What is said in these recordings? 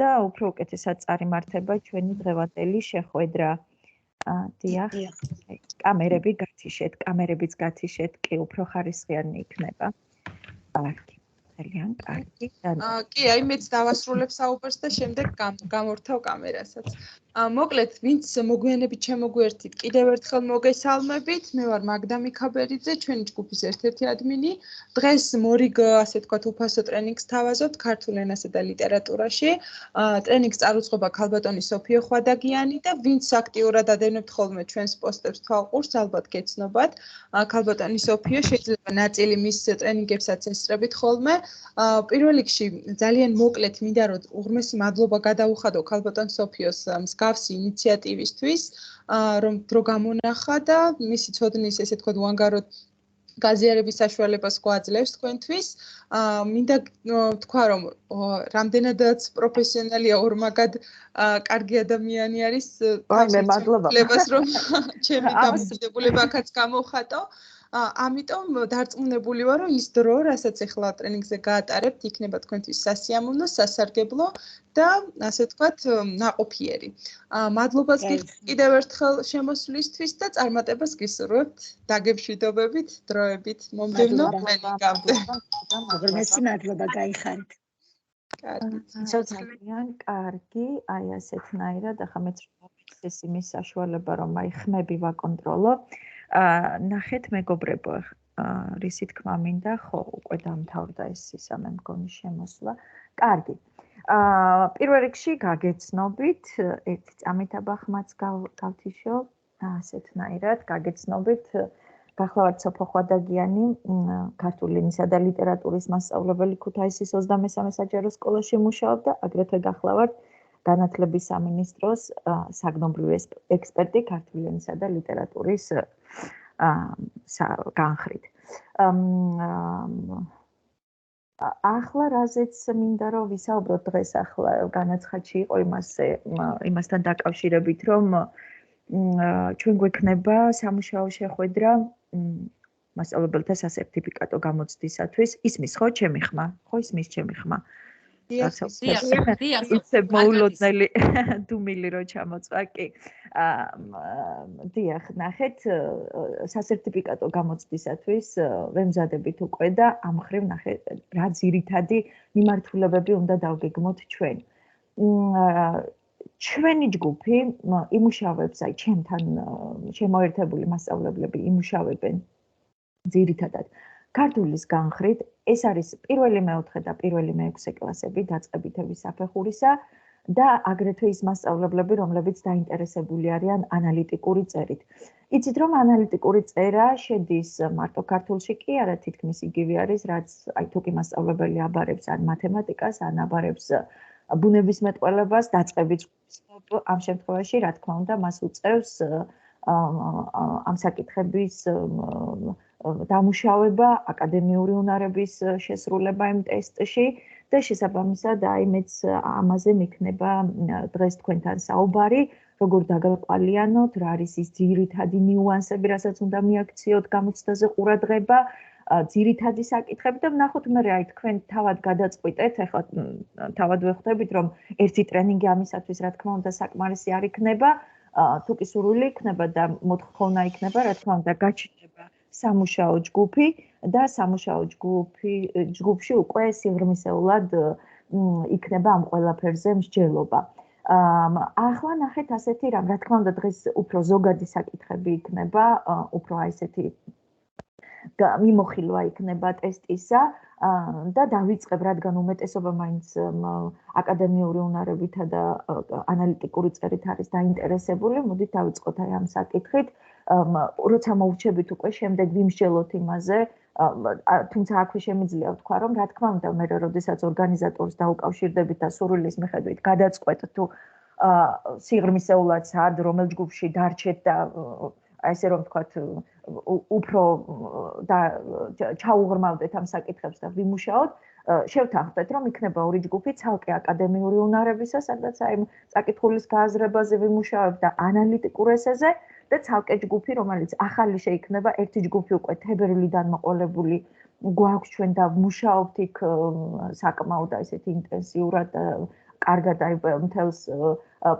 და უფრო უკეთესად წარიმართება ჩვენი დღევანდელი შეხვედრა. დიახ, კამერები გათიშეთ, კამერებიც გათიშეთ, კი უფრო ხარისხიანი იქნება. კარგი, ძალიან კარგი. კი, აი მეც დავასრულებ საუბარს და შემდეგ გამორთავ კამერასაც. მოკლედ, ვინც მოგვიანებით შემოგვერთით, კიდევ ერთხელ მოგესალმებით. მე ვარ მაგდა მიქაბერიძე, ჩვენი ჯგუფის ერთ-ერთი ადმინი. დღეს მორიგ, ასე თქვათ, უფასო ტრენინგს თავაზობთ ქართულ ენასა და ლიტერატურაში. ტრენინგს წარუძღობა ქალბატონი სოფიო ხვადაგიანი და ვინც აქტიურად ადევნებთ ხოლმე ჩვენს პოსტებს თვალყურს, ალბათ გეცნობათ. ქალბატონი სოფიო შეიძლება ნაწილი მის ტრენინგებსაც ესწრებით ხოლმე. პირველ რიგში ძალიან მოკლედ მინდა რომ უღრმესი მადლობა გადაუხადო ქალბატონ სოფიოს მსგავსი ინიციატივისთვის, რომ დრო გამონახა და მისი ცოდნის, ესე თქვა, უანგაროდ გაზიარების საშუალებას გვაძლევს თქვენთვის. მინდა თქვა, რომ რამდენადაც პროფესიონალია, ორმაგად კარგი ადამიანი არის. მე მადლობა. რომ ჩემი დამოკიდებულება აქაც გამოვხატო. ამიტომ დარწმუნებული ვარ, რომ ის დრო, რასაც ახლა ტრენინგზე გაატარებთ, იქნება თქვენთვის სასიამოვნო, სასარგებლო და ასე ვთქვათ, ნაყოფიერი. მადლობას გიხდით კიდევ ერთხელ შემოსვლისთვის და წარმატებას გისურვებთ დაგემშვიდობებით, დროებით, მომდევნო ტრენინგამდე. უღრმესი მადლობა, გაიხარით. კარგი. ძალიან კარგი, აი ასეთნაირად, ახლა მეც ეს იმის საშუალება, რომ აი ხმები ვაკონტროლო. ნახეთ მეგობრებო, რისი თქმა მინდა, ხო, უკვე დამთავრდა ეს ისამე მგონი შემოსვლა. კარგი. პირველ რიგში გაგეცნობით, ერთი წამით აბახმაც გავთიშო, ასეთნაირად, გაგეცნობით, გახლავართ სოფო ხვადაგიანი, ქართული ენისა და ლიტერატურის მასწავლებელი ქუთაისის 23 საჯარო სკოლაში მუშაობდა, აგრეთვე გახლავართ განათლების სამინისტროს საგნობრივი ექსპერტი ქართული ენისა და ლიტერატურის განხრით. ახლა რაზეც მინდა რომ ვისაუბროთ დღეს, ახლა განაცხადში იყო იმასთან დაკავშირებით, რომ ჩვენ გვექნება სამუშაო შეხვედრა მასწავლებელთა სასერტიფიკატო გამოცდისათვის. ისმის ხო ჩემი ხმა? ხო ისმის ჩემი ხმა? ისე მოულოდნელი დუმილი რო ჩამოწვა, კი. დიახ, ნახეთ, სასერტიფიკატო გამოცდისათვის ვემზადებით უკვე და ამ მხრივ ნახეთ, რა ძირითადი მიმართულებები უნდა დავგეგმოთ ჩვენ. ჩვენი ჯგუფი იმუშავებს, აი ჩემთან შემოერთებული მასწავლებლები იმუშავებენ ძირითადად ქართულის განხრით. ეს არის პირველი მეოთხე და პირველი მეექვსე კლასები დაწყებითები საფეხურისა და აგრეთვე ის მასწავლებლები, რომლებიც დაინტერესებული არიან ანალიტიკური წერით. იცით რომ ანალიტიკური წერა შედის მარტო ქართულში კი არა, თითქმის იგივე არის, რაც აი თუ კი მასწავლებელი აბარებს ან მათემატიკას, ან აბარებს ბუნებისმეტყველებას, დაწყებით ამ შემთხვევაში, რა თქმა უნდა, მას უწევს ამ საკითხების დამუშავება, აკადემიური უნარების შესრულება იმ ტესტში და შესაბამისად აი მეც ამაზე მიქნება დღეს თქვენთან საუბარი, როგორ დაგაყალიანოთ, რა არის ის ძირითადი ნიუანსები, რასაც უნდა მიაქციოთ გამოცდაზე ყურადღება, ძირითადი საკითხები და ვნახოთ მე აი თქვენ თავად გადაწყვიტეთ, ახლა თავად ვხვდებით, რომ ერთი ტრენინგი ამისათვის რა თქმა უნდა საკმარისი არ იქნება, თუ კი სურვილი იქნება და მოთხოვნა იქნება, რა თქმა უნდა გაჩნდება სამუშაო ჯგუფი და სამუშაო ჯგუფში უკვე სიღრმისეულად იქნება ამ ყველაფერზე მსჯელობა. ახლა ნახეთ ასეთი რამ, რა თქმა უნდა დღეს უფრო ზოგადი საკითხები იქნება, უფრო აი ესეთი მიმოხილვა იქნება ტესტისა და დავიწყებ, რადგან უმეტესობა მაინც აკადემიური უნარებითა და ანალიტიკური წერით არის დაინტერესებული, მოდით დავიწყოთ აი ამ საკითხით. როცა მოვრჩებით უკვე შემდეგ ვიმსჯელოთ იმაზე, თუმცა აქვე შემიძლია ვთქვა, რომ რა თქმა უნდა მე როდესაც ორგანიზატორს დაუკავშირდებით და სურვილის მიხედვით გადაწყვეტ თუ სიღრმისეულად სად რომელ ჯგუფში დარჩეთ და ესე რომ ვთქვათ უფრო ჩაუღრმავდეთ ამ საკითხებს და ვიმუშაოთ, შევთანხმდეთ, რომ იქნება ორი ჯგუფი ცალკე აკადემიური უნარებისა, სადაც აი საკითხულის გააზრებაზე ვიმუშავებ და ანალიტიკურ ესეზე და ცალკე ჯგუფი, რომელიც ახალი შეიქმნება, ერთი ჯგუფი უკვე თებერვლიდან მოყოლებული გვაქვს ჩვენ და ვმუშაობთ იქ საკმაოდ ესეთი ინტენსიურად კარგად აი მთელს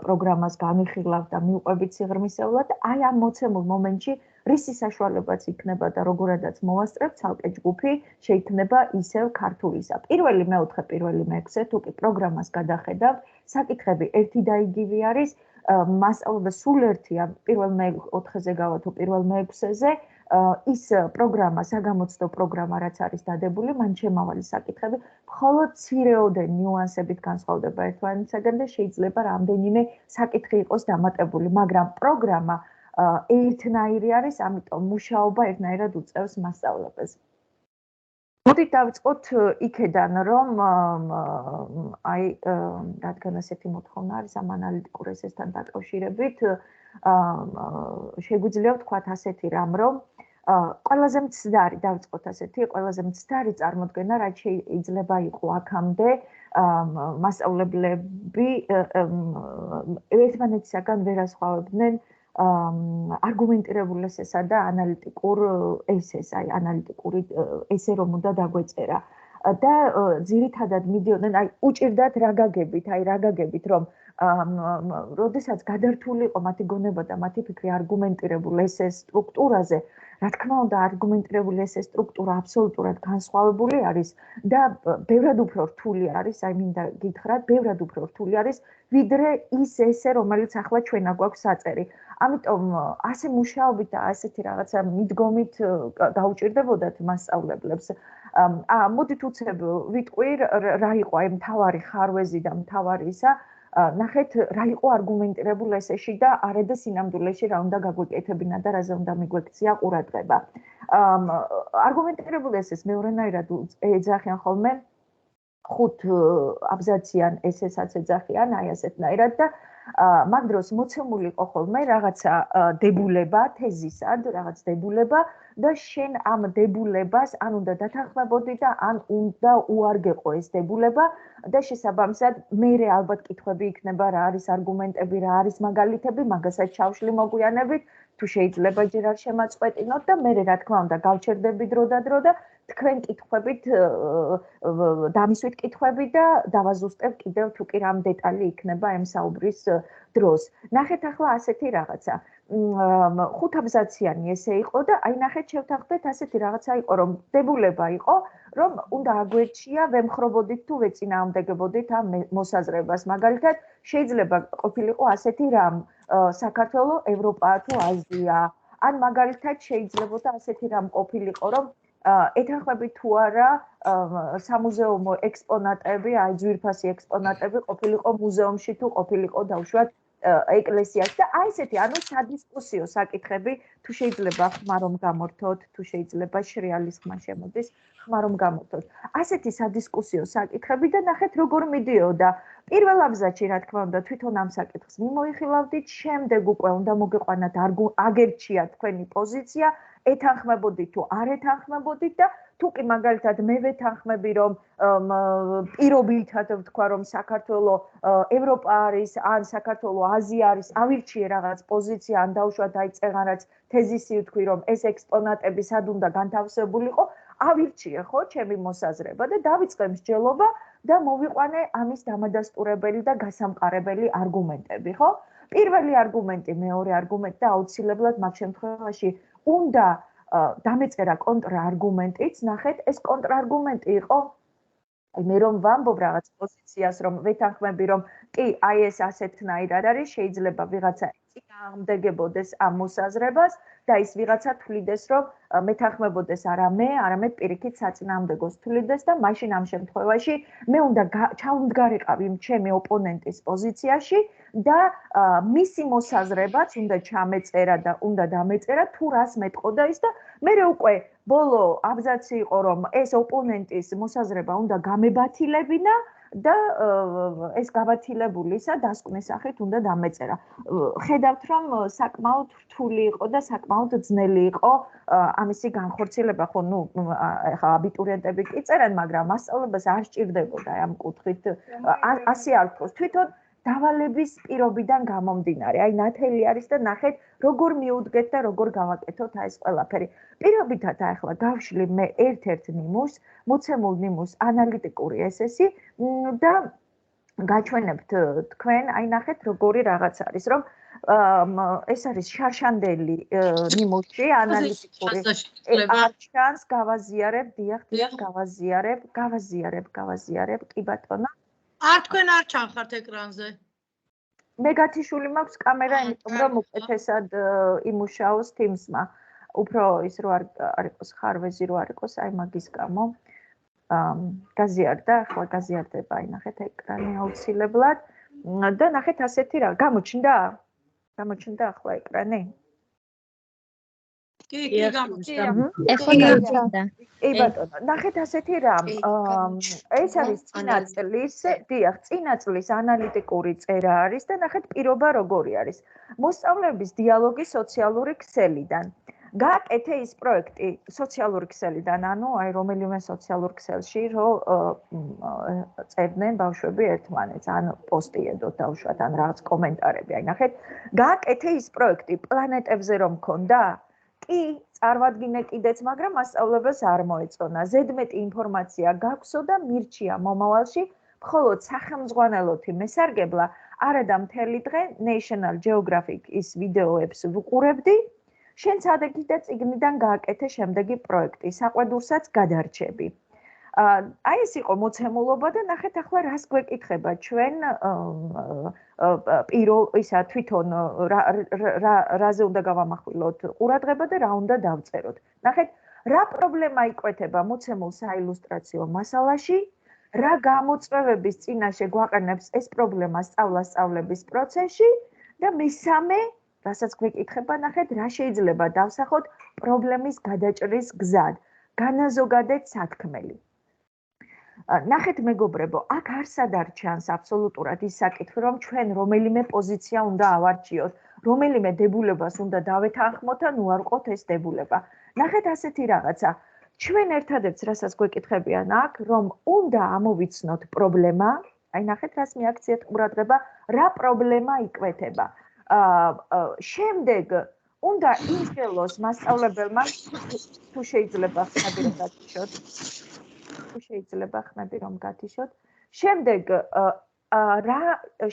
პროგრამას განვიხილავ და მივყვებით სიღრმისეულად და აი ამ მოცემულ მომენტში რისი საშუალებაც იქნება და როგორადაც მოვასწრებ ცალკე ჯგუფი შეიქმნება ისევ ქართულისა. პირველი მეოთხე, პირველი მეექვსე, თუ კი პროგრამას გადახედავ, საკითხები ერთი და იგივე არის, მასწავლება სულ ერთია, პირველ მეოთხეზე გავა თუ პირველ მეექვსეზე, ის პროგრამა, საგამოცდო პროგრამა, რაც არის დადებული, მან შემავალი საკითხები, მხოლოდ მცირეოდენ ნიუანსებით განსხვავდება ერთმანეთისაგან და შეიძლება რამდენიმე საკითხი იყოს დამატებული, მაგრამ პროგრამა ერთნაირი არის, ამიტომ მუშაობა ერთნაირად უწევს მასწავლებლებს. მოდით დავიწყოთ იქედან, რომ აი რადგან ასეთი მოთხოვნა არის ამ ანალიტიკურ ესესთან დაკავშირებით, შეგვიძლია ვთქვათ ასეთი რამ, რომ ყველაზე მცდარი დავიწყოთ ასეთი, ყველაზე მცდარი წარმოდგენა, რაც შეიძლება იყო აქამდე მასწავლებლები ერთმანეთისაგან ვერასხვავებდნენ არგუმენტირებულ ესესა და ანალიტიკურ ესეს, აი ანალიტიკური ესე რომ უნდა დაგვეწერა. და ძირითადად მიდიოდნენ, აი უჭირდათ რა გაგებით, რომ როდესაც გადართული იყო მათი გონება და მათი ფიქრი არგუმენტირებულ ესეს სტრუქტურაზე, რა თქმა უნდა, არგუმენტირებული ესეს სტრუქტურა აბსოლუტურად განსხვავებული არის და ბევრად უფრო რთული არის, აი მინდა გითხრათ, ბევრად უფრო რთული არის, ვიდრე ის ესე, რომელიც ახლა ჩვენა გვაქვს საწერი. ამიტომ ასე მუშაობით და ასეთი რაღაცა მიდგომით გაუჭირდებოდათ მასწავლებლებს. მოდით უცებ ვიტყვი რა იყო აი მთავარი ხარვეზი და მთავარი ისა, ნახეთ რა იყო არგუმენტირებულ ესეში და არადა სინამდვილეში რა უნდა გაგვეკეთებინა და რაზე უნდა მიგვექცია ყურადღება. არგუმენტირებულ ესეს მეორენაირად ეძახიან ხოლმე 5 აბზაციან ესესაც ეძახიან, აი ასეთნაირად და მაგ დროს მოცემული იყო ხოლმე რაღაცა დებულება, თეზისად, რაღაც დებულება და შენ ამ დებულებას ან უნდა დათანხმებოდი და ან უნდა უარგეყო ეს დებულება და შესაბამისად მერე ალბათ კითხვები იქნება რა არის არგუმენტები, რა არის მაგალითები, მაგასაც ჩავშლი მოგვიანებით, თუ შეიძლება ჯერ არ შემაწყვეტინოთ და მერე რა თქმა უნდა გავჩერდები დრო და თქვენ კითხვებით დამისვით კითხვები და დავაზუსტებ კიდევ თუ კი რამ დეტალი იქნება ამ საუბრის დროს. ნახეთ ახლა ასეთი რაღაცა. 5 აბზაციანი ესე იყო და აი ნახეთ შევთანხმდეთ ასეთი რაღაცა იყო, რომ დებულება იყო, რომ უნდა აგვერჩია ვემხრობოდით თუ ვეწინააღმდეგებოდით ამ მოსაზრებას. მაგალითად, შეიძლება ყოფილიყო ასეთი რამ, საქართველო, ევროპა თუ აზია. ან მაგალითად შეიძლებოდა ასეთი რამ ყოფილიყო, რომ ეთანხმებით თუ არა სამუზეუმო ექსპონატები, აი ძვირფასი ექსპონატები ყოფილიყო მუზეუმში თუ ყოფილიყო დავუშვათ ეკლესიაში და აი ესეთი, ანუ სადისკუსიო საკითხები, თუ შეიძლება ხმა რომ გამორთოთ, თუ შეიძლება შრიალის ხმა შემოდის, ხმა რომ გამორთოთ. ასეთი სადისკუსიო საკითხები და ნახეთ როგორ მიდიოდა. პირველ აბზაცში რა თქმა უნდა თვითონ ამ საკითხს მიმოიხილავდით, შემდეგ უკვე უნდა მოგეყვანათ აგერჩია თქვენი პოზიცია, ეთანხმებოდით თუ არ ეთანხმებოდით და თუ კი მაგალითად მე ვეთანხმები რომ პირობითად ვთქვა რომ საქართველო ევროპა არის ან საქართველო აზია არის, ავირჩიე რაღაც პოზიცია ან დავუშვათ აი წეღანაც თეზისი ვთქვი რომ ეს ექსპონატები სად უნდა განთავსებულიყო, ავირჩიე ხო ჩემი მოსაზრება და დავიწყე მსჯელობა და მოვიყვანე ამის დამადასტურებელი და გასამყარებელი არგუმენტები, ხო? პირველი არგუმენტი, მეორე არგუმენტი და აუცილებლად მაგ შემთხვევაში უნდა დამეწერა კონტრარგუმენტიც, ნახეთ, ეს კონტრარგუმენტი იყო აი მე რომ ვამბობ რაღაც პოზიციას, რომ ვეთანხმები, რომ კი, აი ეს ასეთნაირად არის, შეიძლება ვიღაცა წინააღმდეგებოდეს ამ მოსაზრებას და ის ვიღაცა თვლიდეს, რომ მეთანხმებოდეს არა მე, არამედ პირიქით საწინააღმდეგოს თვლიდეს და მაშინ ამ შემთხვევაში მე უნდა ჩავმდგარიყავი ჩემი ოპონენტის პოზიციაში და მისი მოსაზრებაც უნდა ჩამეწერა და უნდა დამეწერა თუ რას მეტყოდა ის და მე უკვე ბოლო აბზაცი იყო რომ ეს ოპონენტის მოსაზრება უნდა გამებათილებინა და ეს გაბათილებულისა დასკვნის სახით უნდა დამეწერა. ხედავთ რომ საკმაოდ რთული იყო და საკმაოდ ძნელი იყო ამისი განხორციელება, ხო ნუ ახლა აბიტურიენტები კი წერენ, მაგრამ მასწავლებლებს არ სჭირდებოდა ამ კუთხით ასე არ თქოს. თვითონ დავალების პირობიდან გამომდინარე. აი ნათელი არის და ნახეთ როგორ მიუდგეთ და როგორ გავაკეთოთ აი ეს ყველაფერი. პირობითად ახლა გავშლი მე ერთ-ერთ ნიმუშს, მოცემულ ნიმუშს ანალიტიკური ესესი და გაჩვენებთ თქვენ, აი ნახეთ როგორი რაღაც არის, რომ ეს არის შარშანდელი ნიმუში ანალიტიკური. არ ჩანს, გავაზიარებ, დიახ, გავაზიარებ, კი ბატონო. თქვენ არ ჩანხართ ეკრანზე. მე გათიშული მაქვს კამერა, იმიტომ რომ უკეთესად იმუშაოს Teams-მა. უფრო ის რო არ იყოს ხარვეზი რო არ იყოს, აი მაგის გამო. გაზიარდა, ახლა გაზიარდება, აი ნახეთ ეკრანი აუცილებლად. და ნახეთ ასეთი რა, გამოჩნდა ახლა ეკრანი? კი, გამოჩნდა. ეხლა გამოჩნდა. კი ბატონო, ნახეთ ასეთი რამ. ეს არის წინა წლის ანალიტიკური წერა არის და ნახეთ პირობა როგორი არის. მოსწავლეების დიალოგი სოციალური ქსელიდან. გააკეთე ის პროექტი სოციალური ქსელიდან, ანუ აი რომელიმე სოციალურ ქსელში რო წერდნენ ბავშვები ერთმანეთს, ან პოსტი ედოთ დავუშვათ, ან რაღაც კომენტარები, აი ნახეთ, გააკეთე ის პროექტი პლანეტებზე რომ მქონდა? კი, წარმადგინე კიდეც, მაგრამ მასწავლებელს არ მოეწონა. ზედმეტი ინფორმაცია გაქვსო და მირჩია მომავალში მხოლოდ სახელმძღვანელოთი მესარგებლა, არადა მთელი დღე National Geographic-ის ვიდეოებს ვუყურებდი. შენც ადეგი და წიგნიდან გააკეთე შემდეგი პროექტი, საყვედურსაც გადარჩები. აი ეს იყო მოცემულობა და ნახეთ ახლა რას გვეკითხება ჩვენ თვითონ რაზე უნდა გავამახვილოთ ყურადღება და რა უნდა დავწეროთ. ნახეთ, რა პრობლემა იკვეთება მოცემულ საილუსტრაციო მასალაში, რა გამოწვევების წინაშე გვაყენებს ეს პრობლემა სწავლას-სწავლების პროცესში და მესამე რასაც გვეკითხება, ნახეთ, რა შეიძლება დავსახოთ პრობლემის გადაჭრის გზად, განაზოგადეთ სათქმელი. ნახეთ მეგობრებო, აქ არსად არ ჩანს აბსოლუტურად ის საკითხი, რომ ჩვენ რომელიმე პოზიცია უნდა ავარჩიოთ, რომელიმე დებულებას უნდა დავეთანხმოთ ან უარყოთ ეს დებულება. ნახეთ ასეთი რაღაცა, ჩვენ ერთადერთს რასაც გვეკითხებიან აქ, რომ უნდა ამოვიცნოთ პრობლემა, აი ნახეთ რას მიაქციეთ ყურადღება, რა პრობლემა იკვეთება. შემდეგ უნდა იმხელოს მასწავლებელმა თუ შეიძლება ხმები რომ გათიშოთ. შემდეგ რა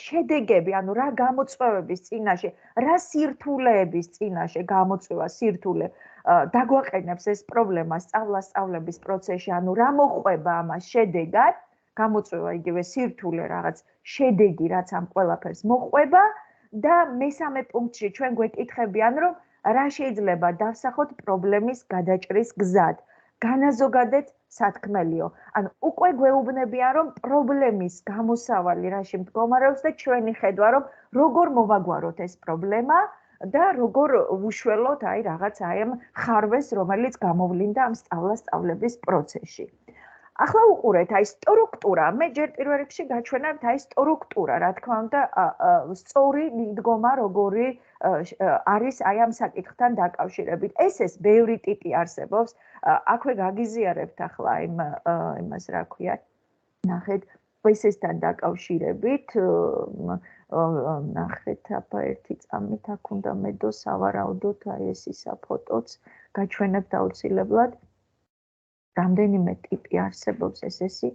შედეგები, ანუ რა გამოწვევების წინაშე, რა სირთულეების წინაშე გამოწვევა სირთულე დაგვაყენებს ეს პრობლემა სწავლას-სწავლების პროცესში, ანუ რა მოყვება ამას შედეგად, გამოწვევა იგივე სირთულე რაღაც შედეგი, რაც ამ ყველაფერს მოყვება. და მესამე პუნქტში ჩვენ გვეკითხებიან, რომ რა შეიძლება დავსახოთ პრობლემის გადაჭრის გზად. განაზოგადეთ სათქმელიო. ანუ უკვე გვეუბნებიან, რომ პრობლემის გამოსავალი რაში მდგომარეობს და ჩვენი ხედვა, რომ როგორ მოვაგვაროთ ეს პრობლემა და როგორ ვუშველოთ აი რაღაც აი ამ ხარვეს, რომელიც გამოვლინდა ამ სწავლა-სწავლების პროცესში. ახლა უყურეთ, აი სტრუქტურა, მე ჯერ პირველ რიგში გაჩვენებთ აი სტრუქტურა, რა თქმა უნდა, სწორი მიდგომა როგორი არის აი ამ საკითხთან დაკავშირებით. ეს ბევრი ტიპი არსებობს. აქვე გაგიზიარებთ ახლა იმას რა ქვია. ნახეთ, ესესთან დაკავშირებით, ნახეთ, აბა ერთი წამით აქ უნდა მედო სავარაუდოდ აი ეს ისა ფოტოც გაჩვენებთ აუცილებლად. რამდენიმე ტიპი არსებობს ესესი.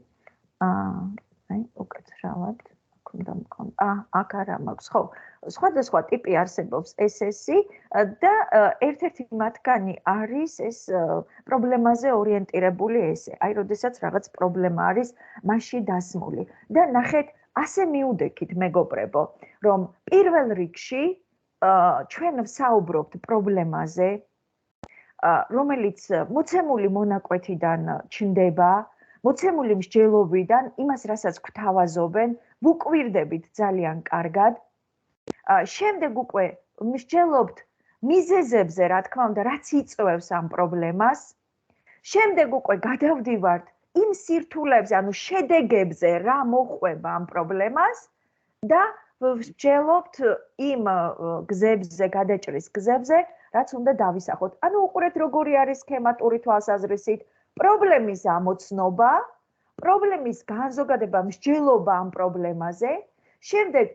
აი, უკაცრავად, აქ უნდა მქონდა. აქ არა მაქვს, ხო. სხვადასხვა ტიპი არსებობს ესესი და ერთ-ერთი მათგანი არის ეს პრობლემაზე ორიენტირებული ესე. აი, როდესაც რაღაც პრობლემა არის მასში დასმული. და ნახეთ, ასე მიუდექით, მეგობრებო, რომ პირველ რიგში ჩვენ ვსაუბრობთ პრობლემაზე, რომელიც მოცემული მონაკვეთიდან ჩნდება, მოცემული მსჯელობიდან, იმას რასაც გვთავაზობენ, ვუკვირდებით ძალიან კარგად. შემდეგ უკვე მსჯელობთ მიზეზებზე, რა თქმა უნდა, რაც იწვევს ამ პრობლემას. შემდეგ უკვე გადავდივართ იმ სირთულეებზე, ანუ შედეგებზე, რა მოყვება ამ პრობლემას და ვსჯელობთ იმ გზებზე, გადაჭრის გზებზე, რაც უნდა დავისახოთ. ანუ უყურეთ როგორი არის სქემატური თვალსაზრისით, პრობლემის ამოცნობა, პრობლემის განზოგადება, მსჯელობა ამ პრობლემაზე, შემდეგ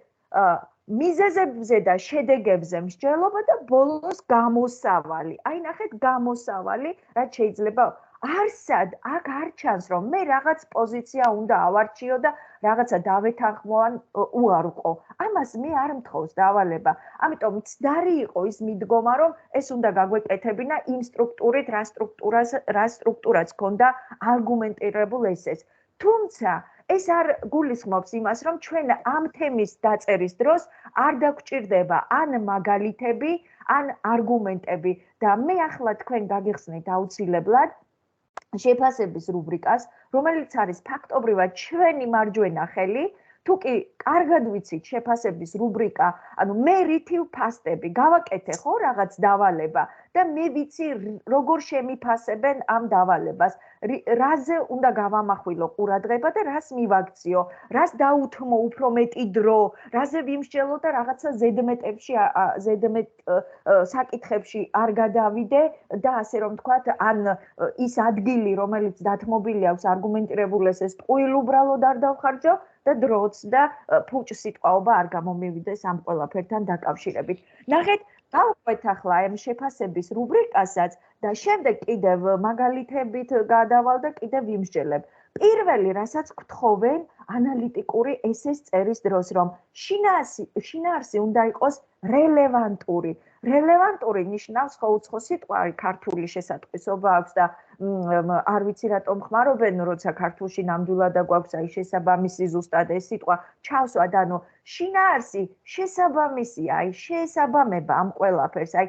მიზეზებზე და შედეგებზე მსჯელობა და ბოლოს გამოსავალი. აი ნახეთ გამოსავალი, რაც შეიძლება არსად აქ არ ჩანს რომ მე რაღაც პოზიცია უნდა ავარჩიო და რაღაცა დავეთანხმო ან უარყო. ამას მე არ მთხოვს დავალება. ამიტომ მცდარი იყო ის მიდგომა რომ ეს უნდა გაგვეკეთებინა იმ სტრუქტურით, რა სტრუქტურაც ჰქონდა არგუმენტირებულ ესეს. თუმცა ეს არ გულისხმობს იმას, რომ ჩვენ ამ თემის დაწერის დროს არ დაგვჭირდება ან მაგალითები, ან არგუმენტები და მე ახლა თქვენ გაგიხსნით აუცილებლად შეფასების რუბრიკას, რომელიც არის ფაქტობრივად ჩვენი მარჯვენა ხელი, თუ კი კარგად ვიცით შეფასების რუბრიკა, ანუ მე რითი ვფასტები, გავაკეთე ხო რაღაც დავალება და მე ვიცი როგორ შემიფასებენ ამ დავალებას, რაზე უნდა გავამახვილო ყურადღება და რას მივაქციო, რას დაუთმო უფრო მეტი დრო, რაზე ვიმსჯელო და რაღაცა ზედმეტ საკითხებში არ გადავიდე და ასე რომ თქვათ, ან ის ადგილი, რომელიც დათმობილი აქვს არგუმენტირებულ ესეს, ტყუილ უბრალოდ არ დავხარჯო და დროც და ფუჭ სიტყვაობა არ გამომივიდეს ამ ყველაფერთან დაკავშირებით. ნახეთ, გავყვეთ ახლა ამ შეფასების რუბრიკასაც და შემდეგ კიდევ მაგალითებით გადავალ და კიდევ ვიმსჯელებ. პირველი, რასაც გთხოვენ ანალიტიკური ესეს წერის დროს, რომ შინაარსი უნდა იყოს რელევანტური. რელევანტური ნიშნავს ხო უცხო სიტყვა, ქართული შესატყვისობა აქვს და არ ვიცი რატომ ხმარობენ, როცა ქართულში ნამდვილად გვაქვს აი შესაბამისი ზუსტად ეს სიტყვა ჩავსვათ, ანუ შინაარსი შესაბამისია, აი შეესაბამება ამ ყველაფერს, აი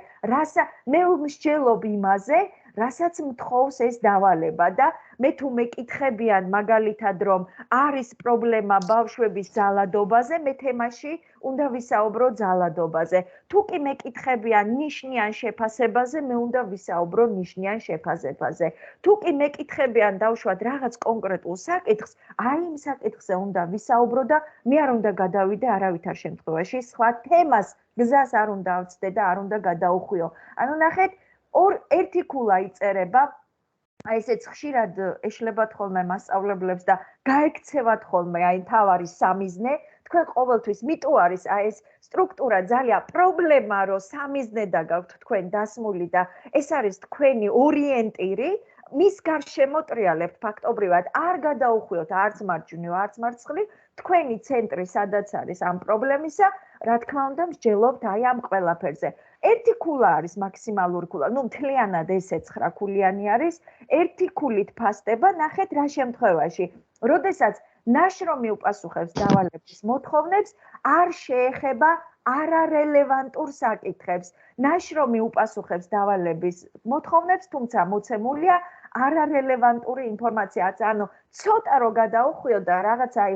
მე ვმსჯელობ იმაზე, რასაც მთხოვს ეს დავალება და მე თუ მეკითხებიან მაგალითად რომ არის პრობლემა ბავშვების ძალადობაზე, მე თემაში უნდა ვისაუბრო ძალადობაზე. თუ კი მეკითხებიან ნიშნიან შეფასებაზე, მე უნდა ვისაუბრო ნიშნიან შეფასებაზე. თუ კი მეკითხებიან დავშვათ რაღაც კონკრეტულ საკითხს, აი იმ საკითხზე უნდა ვისაუბრო და მე არ უნდა გადავიდე არავითარ შემთხვევაში სხვა თემას, გზას არ უნდა ავწდე და არ უნდა გადაუხვიო. ანუ ნახეთ, ერთი ქულა იწერება, აი ესეც ხშირად ეშლებათ ხოლმე მასწავლებლებს და გაექცევათ ხოლმე აი თავარი სამიზნე, თქვენ ყოველთვის მიტო არის აი ეს სტრუქტურა ძალიან პრობლემა, რომ სამიზნე დაგაქვთ თქვენ დასმული და ეს არის თქვენი ორიენტირი, მის გარშემო ტრიალებთ ფაქტობრივად, არ გადაუხვიოთ არც მარჯვნივ, არც მარცხნივ, თქვენი ცენტრი სადაც არის ამ პრობლემისა, რა თქმა უნდა, მსჯელობთ აი ამ ყველაფერზე. ერთი ქულა არის მაქსიმალური ქულა, ნუ მთლიანად ესე 9 ქულიანი არის, ერთი ქულით ფასდება, ნახეთ რა შემთხვევაში. როდესაც ნაშრომი უპასუხებს დავალების მოთხოვნებს, არ შეეხება არარელევანტურ საკითხებს. ნაშრომი უპასუხებს დავალების მოთხოვნებს, თუმცა მოცემულია არარელევანტური ინფორმაციაც, ანუ ცოტა რო გადაუხვიო და რაღაც აი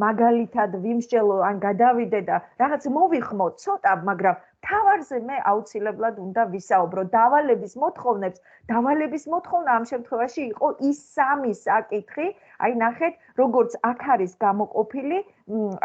მაგალითად ვიმსჯელო ან გადავიდე და რაღაც მოვიხმო ცოტა, მაგრამ თავარზე მე აუცილებლად უნდა ვისაუბრო დავალების მოთხოვნებს. დავალების მოთხოვნა ამ შემთხვევაში იყო ის სამი საკითხი, აი ნახეთ, როგორც აქ არის გამოყოფილი,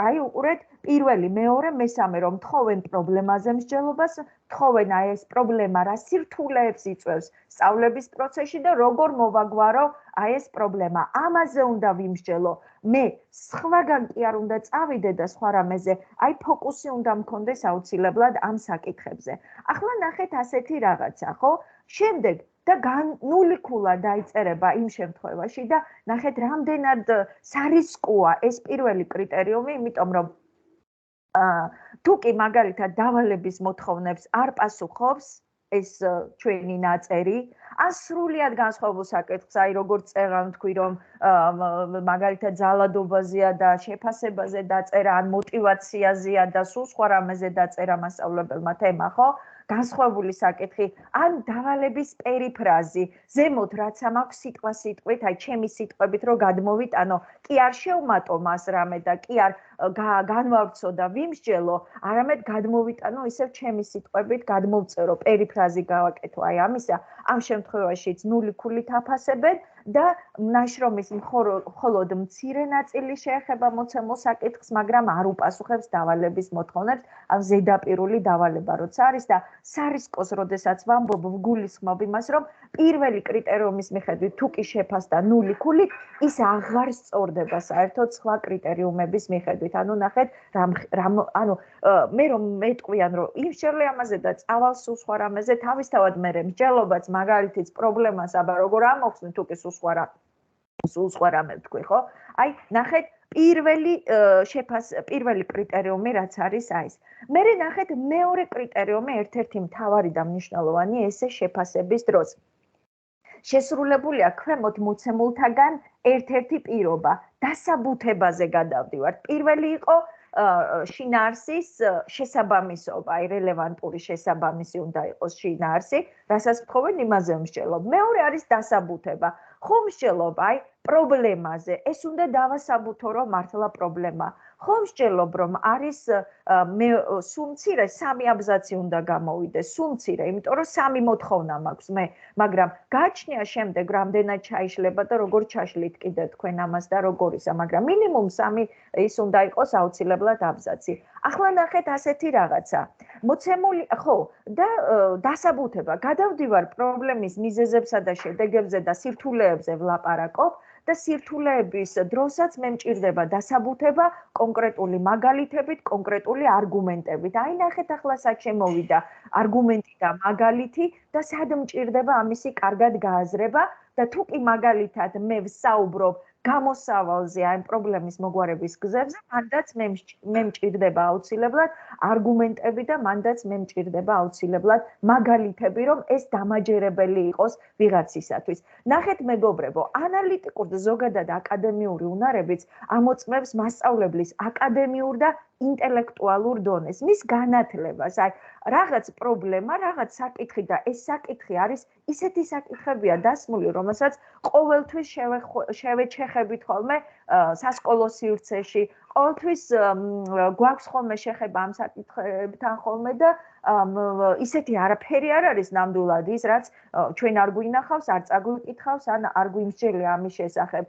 აი უყურეთ, პირველი, მეორე, მესამე, რომ თხოვენ პრობლემაზე მსჯელობას, თხოვენ აი ეს პრობლემა რა სირთულეებს იწვევს სწავლების პროცესში და როგორ მოვაგვარო აი ეს პრობლემა. ამაზე უნდა ვიმსჯელო. მე სხვაგან კი არ უნდა წავიდე და სხვა რამეზე, აი ფოკუსი უნდა მქონდეს აუცილებლად ამ საკითხებზე. ახლა ნახეთ ასეთი რაღაცა, ხო? შემდეგ და ნული ქულა დაიწერება იმ შემთხვევაში და ნახეთ რამდენად სარისკოა ეს პირველი კრიტერიუმი, იმიტომ რომ თუ კი მაგალითად დავალების მოთხოვნებს არ პასუხობს ეს ჩვენი ნაწერი, ან სრულიად განსხვავებულ საკითხს, აი როგორც წერან თქვი რომ მაგალითად ძალადობაზეა და შეფასებაზე დაწერა, ან мотиваციაზეა და სულ სხვა რამეზე დაწერა მასწავლებელმა თემა, ხო? განსხვავებული საკითხი, ან დავალების პერიფრაზი, ზემოთ რაც ამაქვს სიტყვა სიტყვით, აი ჩემი სიტყვებით რო გადმოვიტანო, კი არ შევმატო მას რამე და კი არ განვავრცო და ვიმსჯელო, არამედ გადმოვიტანო ისევ ჩემი სიტყვებით, გადმოვწერო, პერიფრაზი გავაკეთო, აი ამისა, ამ შემთხვევაშიც ნული ქულით აფასებენ და ნაშრომის მხოლოდ მცირე ნაწილი შეეხება მოცემულ საკითხს, მაგრამ არ უპასუხებს დავალების მოთხოვნებს, ან ზედაპირული დავალება როცა არის და სარისკოს, როდესაც ვამბობ, ვგულისხმობ იმას, რომ პირველი კრიტერიუმის მიხედვით თუ კი შეფასდა ნული ქულით, ის აღარ სწორდება საერთოდ სხვა კრიტერიუმების მიხედვით. მოგივიწყდებით. ანუ ნახეთ, ანუ მე რომ მეტყვიან, რომ იმ შეძლე ამაზე და წავალ სულ სხვა რამეზე, თავისთავად მე მსჯელობაც მაგალითიც პრობლემას, აბა როგორ ამოხსნით თუ კი სულ სხვა რამე თქვი, ხო? აი, ნახეთ, პირველი კრიტერიუმი რაც არის აი ეს. მე ნახეთ მეორე კრიტერიუმი ერთ-ერთი მთავარი და მნიშვნელოვანი ესე შეფასების დროს. შესრულებულია ქვემოთ მოცემულთაგან ერთ-ერთი პირობა, დასაბუთებაზე გადავდივართ. პირველი იყო შინაარსის შესაბამისობა, აი რელევანტური შესაბამისი უნდა იყოს შინაარსი, რასაც ვთხოვენ იმაზე მსჯელობ. მეორე არის დასაბუთება. ხომ მსჯელობ აი პრობლემაზე, ეს უნდა დავასაბუთო რომ მართლა პრობლემა. ხომ მსჯელობ რომ არის სულ მცირე 3 აბზაცი უნდა გამოვიდეს, სულ მცირე, იმიტომ რომ 3 მოთხოვნა მაქვს მე, მაგრამ გააჩნია შემდეგ რამდენად ჩაიშლება და როგორ ჩაშლით კიდე თქვენ ამას და როგორ ისა, მაგრამ მინიმუმ 3 ის უნდა იყოს აუცილებლად აბზაცი. ახლა ნახეთ ასეთი რაღაცა. მოცემული, ხო, და დასაბუთება. გადავდივარ პრობლემის მიზეზებსა და შედეგებზე და სირთულეებზე ვლაპარაკობ. და სირთულეების დროსაც მე მჭირდება დასაბუთება კონკრეტული მაგალითებით, კონკრეტული არგუმენტებით. აი ნახეთ ახლა სად შემოვიდა არგუმენტი და მაგალითი და სად მჭირდება ამისი კარგად გააზრება და თუ კი მაგალითად მე ვსაუბრობ გამოსავალზე აი პრობლემის მოგვარების გზებზე, მანდაც მე მჭირდება აუცილებლად არგუმენტები და მანდაც მე მჭირდება აუცილებლად მაგალითები, რომ ეს დამაჯერებელი იყოს ვიღაცისათვის. ნახეთ მეგობრებო, ანალიტიკურ და ზოგადად აკადემიური უნარებიც ამოწმებს მასწავლებლის აკადემიურ და ინტელექტუალურ დონეს, მის განათლებას, აი რაღაც პრობლემა, რაღაც საკითხი და ეს საკითხი არის ისეთი საკითხებია დასმული, რომელსაც ყოველთვის შევეჩეხებით ხოლმე სასკოლო სივრცეში, ყოველთვის გვაქვს ხოლმე შეხება ამ საკითხებთან ხოლმე და ისეთი არაფერი არ არის ნამდვილად ის, რაც ჩვენ არ გვინახავს, არ წაგვიკითხავს, ან არ გვიმსჯელია ამის შესახებ.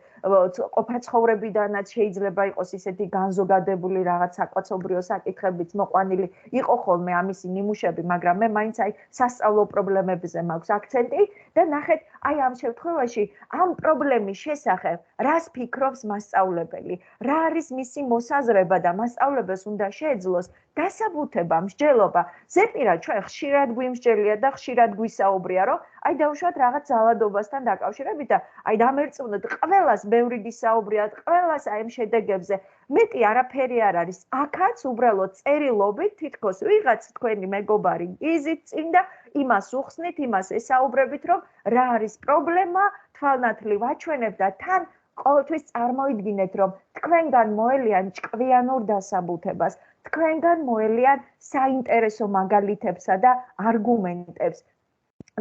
ყოფაცხოვრებიდანაც შეიძლება იყოს ისეთი განზოგადებული რაღაც საკაცობრიო საკითხებიც მოყვანილი იყო ხოლმე ამისი ნიმუშები, მაგრამ მე მაინც აი სასწავლო პრობლემებზე მაქვს აქცენტი და ნახეთ, აი ამ შემთხვევაში ამ პრობლემის შესახებ რას ფიქრობს მასწავლებელი, რა არის მისი მოსაზრება და მასწავლებელს უნდა შეეძლოს დასაბუთება, მსჯელობა. ზეპირა ჩვენ ხშირად გვიმსჯელია და ხშირად გვისაუბრია, რომ აი დავუშვათ რაღაც ძალადობასთან დაკავშირებით და აი დამერწმუნოთ ყველას ბევრი გისაუბრიათ, ყველას აი ამ შედეგებზე. მეტი არაფერი არ არის. აქაც უბრალოდ წერილობით თითქოს ვიღაც თქვენი მეგობარი გიზით წინ და იმას უხსნით, იმას ესაუბრებით, რომ რა არის პრობლემა, თვალნათლივ აჩვენებ და თან ყოველთვის წარმოიდგინეთ, რომ თქვენგან მოელიან ჭკვიანურ დასაბუთებას, თქვენგან მოელიან საინტერესო მაგალითებსა და არგუმენტებს.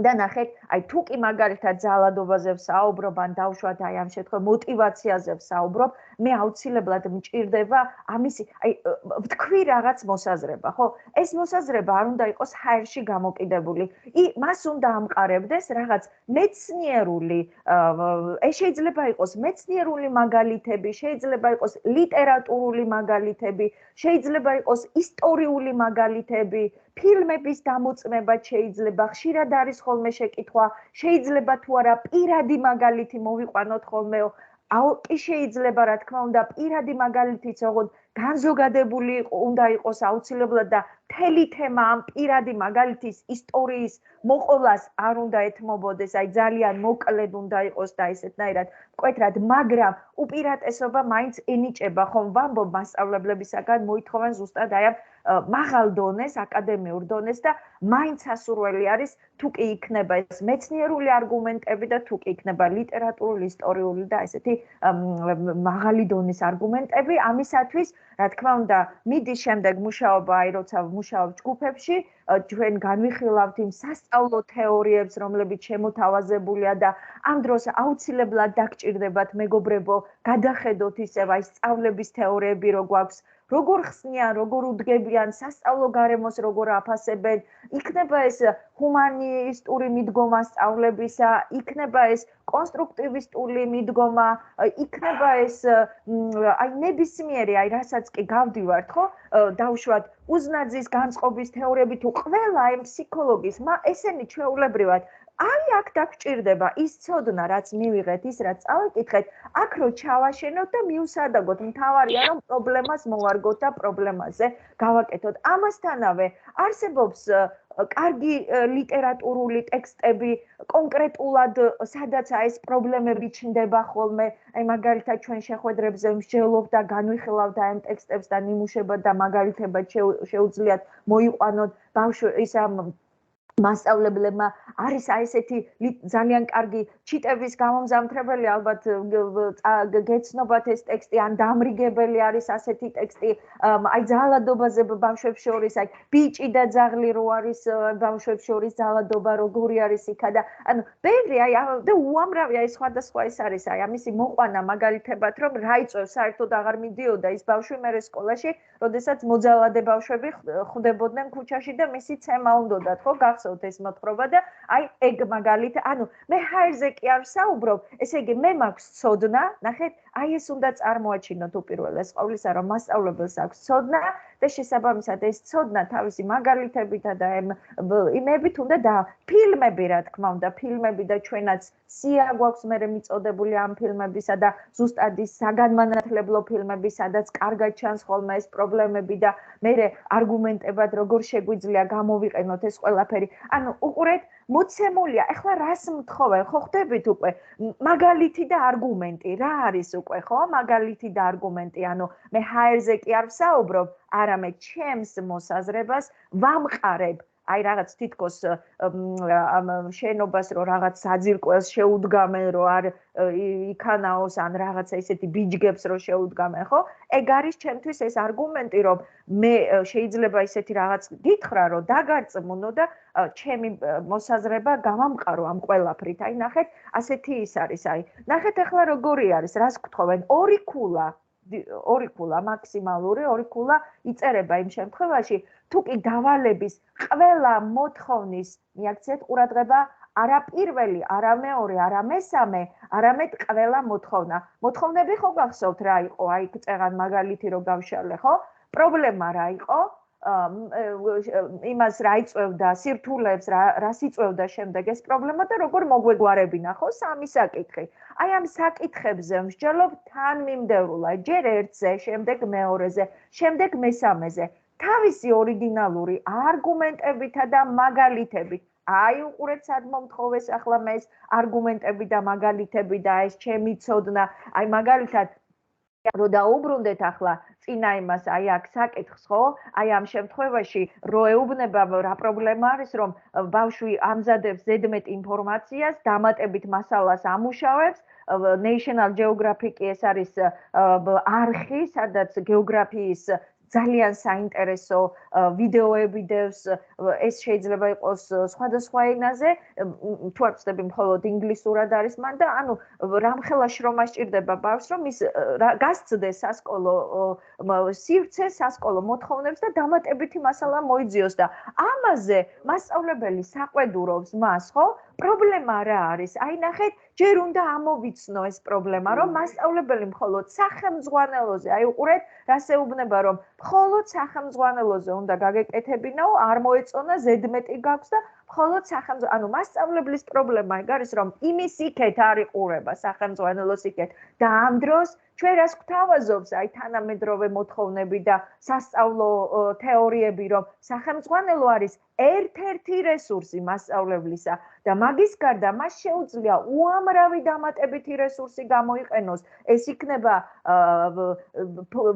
და ნახეთ, აი თუ კი მაგალითად ძალადობაზე ვსაუბრობ, ან დავუშვათ აი ამ შემთხვევაში мотиваციაზე ვსაუბრობ, მე აუცილებლად მჭირდება ამისი, აი ვთქვი რაღაც მოსაზრება, ხო? ეს მოსაზრება არ უნდა იყოს ჰაერში გამოკიდებული. მას უნდა ამყარებდეს რაღაც მეცნიერული, ეს შეიძლება იყოს მეცნიერული მაგალითები, შეიძლება იყოს ლიტერატურული მაგალითები, შეიძლება იყოს ისტორიული მაგალითები, ფილმების დამოწმება შეიძლება, ხშირად არის ხოლმე შეკითხვა, შეიძლება თუ არა პირადი მაგალითი მოვიყვანოთ ხოლმე, კი შეიძლება რა თქმა უნდა პირადი მაგალითიც ოღონდ განზოგადებული უნდა იყოს აუცილებლად და მთელი თემა ამ პირადი მაგალითის ისტორიის მოყოლას არ უნდა ეთმობოდეს, აი ძალიან მოკლედ უნდა იყოს და ესეთნაირად მკვეთრად, მაგრამ უპირატესობა მაინც ენიჭება, ხომ ვამბობ მასწავლებლებისაგან მოითხოვენ ზუსტად აი ამ მაღალ დონეს, აკადემიურ დონეს და მაინც ასურველი არის თუ კი იქნება ეს მეცნიერული არგუმენტები და თუ კი იქნება ლიტერატურული, ისტორიული და ესეთი მაღალი დონის არგუმენტები, ამისათვის რა თქმა უნდა, მიდის შემდეგ მუშაობა, აი როცა ვმუშაობ ჯგუფებში, ჩვენ განვიხილავთ იმ სასწავლო თეორიებს, რომლებიც შემოთავაზებულია და ამ დროს აუცილებლად დაგჭირდებათ მეგობრებო, გადახედოთ ისევ აი სწავლების თეორიები რო გვაქვს, როგორ ხსნიან, როგორ უდგებიან, სასწავლო გარემოს როგორ აფასებენ, იქნება ეს ჰუმანისტური მიდგომა სწავლებისა, იქნება ეს კონსტრუქტივისტული მიდგომა, იქნება ეს აი ნებისმიერი, აი რასაც კი გავდივართ, ხო? დავუშვათ უზნაძის განწყობის თეორიები თუ ყველა აი ფსიქოლოგის, ესენი ჩვეულებრივად აი აქ დაგჭირდება ის ცოდნა, რაც მივიღეთ, ის რაც წავიკითხეთ, აქ რო ჩავაშენოთ და მივსადაგოთ, მთავარია რომ პრობლემას მოვარგოთ და პრობლემაზე გავაკეთოთ. ამასთანავე არსებობს კარგი ლიტერატურული ტექსტები, კონკრეტულად სადაც ეს პრობლემები ჩნდება ხოლმე, აი მაგალითად ჩვენ შეხვედრებზე მსჯელობთ და განვიხილავთ ამ ტექსტებს და ნიმუშებად და მაგალითებად შეუძლიათ მოიყვანოთ ის მასწავლებლებმა არის აი ესეთი ძალიან კარგი ჩიტების გამომზამთრებელი ალბათ გეცნობათ ეს ტექსტი ან დამრიგებელი არის ასეთი ტექსტი აი ძალადობაზე ბავშვებს შორის აი ბიჭი და ძაღლი რო არის ბავშვებს შორის ძალადობა როგორი არის იქა და ანუ ბევრი აი და უამრავია ეს სხვადასხვა ეს არის აი ამისი მოყვანა მაგალითებად რომ რა იწევს საერთოდ აღარ მიდიოდა ის ბავშვი მერე სკოლაში როდესაც მოძალადე ბავშვები ხვდებოდნენ ქუჩაში და მისი ცემა უნდათ ხო გახსოვთ ეს მოთხრობა და აი ეგ მაგალითად ანუ მე ჰაერზე კი არ საუბრობ ესე იგი მე მაქვს ცოდნა ნახეთ აი ეს უნდა წარმოაჩინოთ უპირველეს ყოვლისა რომ მასწავლებელს აქვს ცოდნა და შესაბამისად ეს ცოდნა თავისი მაგალითებითა და იმებით უნდა და ფილმები რა თქმა უნდა ფილმები და ჩვენაც სია გვაქვს მე მიწოდებული ამ ფილმებისა და ზუსტად ის საგანმანათლებლო ფილმები სადაც კარგად ჩანს ხოლმე ეს პრობლემები და მე არგუმენტებად როგორ შეგვიძლია გამოვიყენოთ ეს ყველაფერი ანუ უყურეთ მოცემულია ეხლა რას მთხოვენ ხო ხდებით უკვე მაგალითი და არგუმენტი რა არის უკვე ხო მაგალითი და არგუმენტი ანუ მე ჰაერზე კი არ ვსაუბრობ არამედ ჩემს მოსაზრებას ვამყარებ აი რაღაც თითქოს შენობას რო რაღაც საძირკველს შეუდგამენ რო არ იქანაოს ან რაღაცა ისეთი ბიჯგებს რო შეუდგამენ ხო ეგ არის ჩემთვის ეს არგუმენტი რომ მე შეიძლება ისეთი რაღაც გითხრა რომ დაგარწმუნო და ჩემი მოსაზრება გამამყარო ამ ყველაფრით აი ნახეთ ასეთი ის არის აი ნახეთ ახლა როგორი არის რას გთხოვენ ორი ქულა მაქსიმალური ორი ქულა იწერება იმ შემთხვევაში თუ კი დავალების ყველა მოთხოვნის მიაქციეთ ყურადღება არა პირველი, არა მეორე, არა მესამე, არამედ ყველა მოთხოვნა. მოთხოვნები ხო გახსოვთ რა იყო? აი წეგან მაგალითი რო გავშალე, ხო? პრობლემა რა იყო? იმას რა იწევდა სირთულეებს, რას იწევდა შემდეგ ეს პრობლემა და როგორ მოგვეგვარებინა, ხო? სამი საკითხი. აი ამ საკითხებზე მსჯელობ თანმიმდევრულად, ჯერ ერთზე, შემდეგ მეორეზე, შემდეგ მესამეზე. თავისი ორიგინალური არგუმენტებითა და მაგალითებით აი უყურეთ სად მომთხოვეს ახლა მე ეს არგუმენტები და მაგალითები და ეს ჩემი ცოდნა აი მაგალითად რო დაუბრუნდეთ ახლა წინა იმას აი აქ საკითხს ხო აი ამ შემთხვევაში რო ეუბნება რა პრობლემა არის რომ ბავშვი ამზადებს ზედმეტ ინფორმაციას დამატებით მასალას ამუშავებს National Geographic ეს არის არხი სადაც გეოგრაფიის ძალიან საინტერესო ვიდეოები დევს ეს შეიძლება იყოს სხვადასხვა ენაზე თუ არ ვწდები მხოლოდ ინგლისურად არის მან და ანუ რამხელა შრომა სჭირდება ბავშვს რომ ის გასცდეს სასკოლო სივრცე სასკოლო მოთხოვნებს და დამატებითი მასალა მოიძიოს და ამაზე მასწავლებელი საყვედურობს მას ხო პრობლემა რა არის აი ნახეთ ჯერ უნდა ამოვიცნო ეს პრობლემა რომ მასწავლებელი მხოლოდ სახელმძღვანელოზე აი უყურეთ რას ეუბნება რომ მხოლოდ სახელმძღვანელოზე უნდა გაგეკეთებინაო არ მოეწონა ზედმეტი გაქვს და მხოლოდ ანუ მასწავლებლის პრობლემა ეგ არის რომ იმის იქეთ არ იყურება სახელმძღვანელოს იქეთ და ამ დროს ჩვენ რას გვთავაზობს აი თანამედროვე მოთხოვნები და სასწავლო თეორიები რომ სახელმძღვანელო არის ერთ-ერთი რესურსი მასწავლებლისა და მაგის გარდა მას შეუძლია უამრავი დამატებითი რესურსი გამოიყენოს ეს იქნება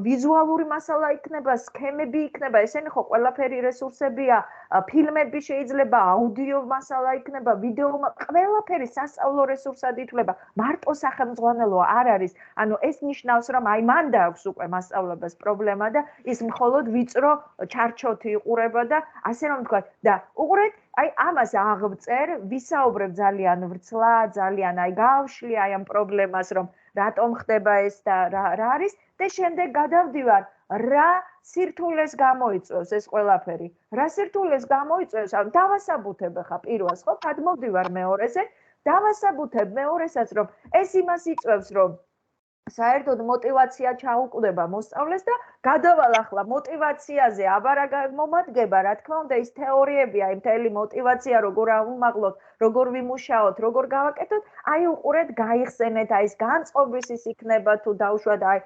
ვიზუალური მასალა იქნება სქემები იქნება ესენი ხო ყველაფერი რესურსებია ფილმები შეიძლება აუდიო მასალა იქნება ვიდეო ყველაფერი სასწავლო რესურსად ითვლება მარტო სახელმძღვანელო არ არის ანუ ეს ნიშნავს რომ აი მან დააქვს უკვე მასწავლებას პრობლემა და ის მხოლოდ ვიწრო ჩარჩოთი იყურება და ასე რომ ვთქვა და უყურეთ აი ამას აღწერ ვისაუბრებ ძალიან ვრცლა ძალიან აი გავშლი აი ამ პრობლემას რომ რატომ ხდება ეს და რა არის და შემდეგ გადავდივარ რა სირთულეს გამოიწვევს ეს ყველაფერი რა სირთულეს გამოიწვევს ან დავასაბუთებ ხა პირველს ხო გადმოვდივარ მეორეზე დავასაბუთებ მეორესაც რომ ეს იმას იწვევს რომ საერთოდ мотиваცია ჩაუკვდება მოსწავლეს და გადავალ ახლა мотиваციაზე აბარა მომადგება, რა თქმა უნდა, ის თეორიებია, იმ მთელი мотиваცია როგორ ავუმაღლოთ, როგორ ვიმუშაოთ, როგორ გავაკეთოთ, აი უყურეთ, გაიხსენეთ, აი ეს განწყობის ის იქნება თუ დავუშვათ აი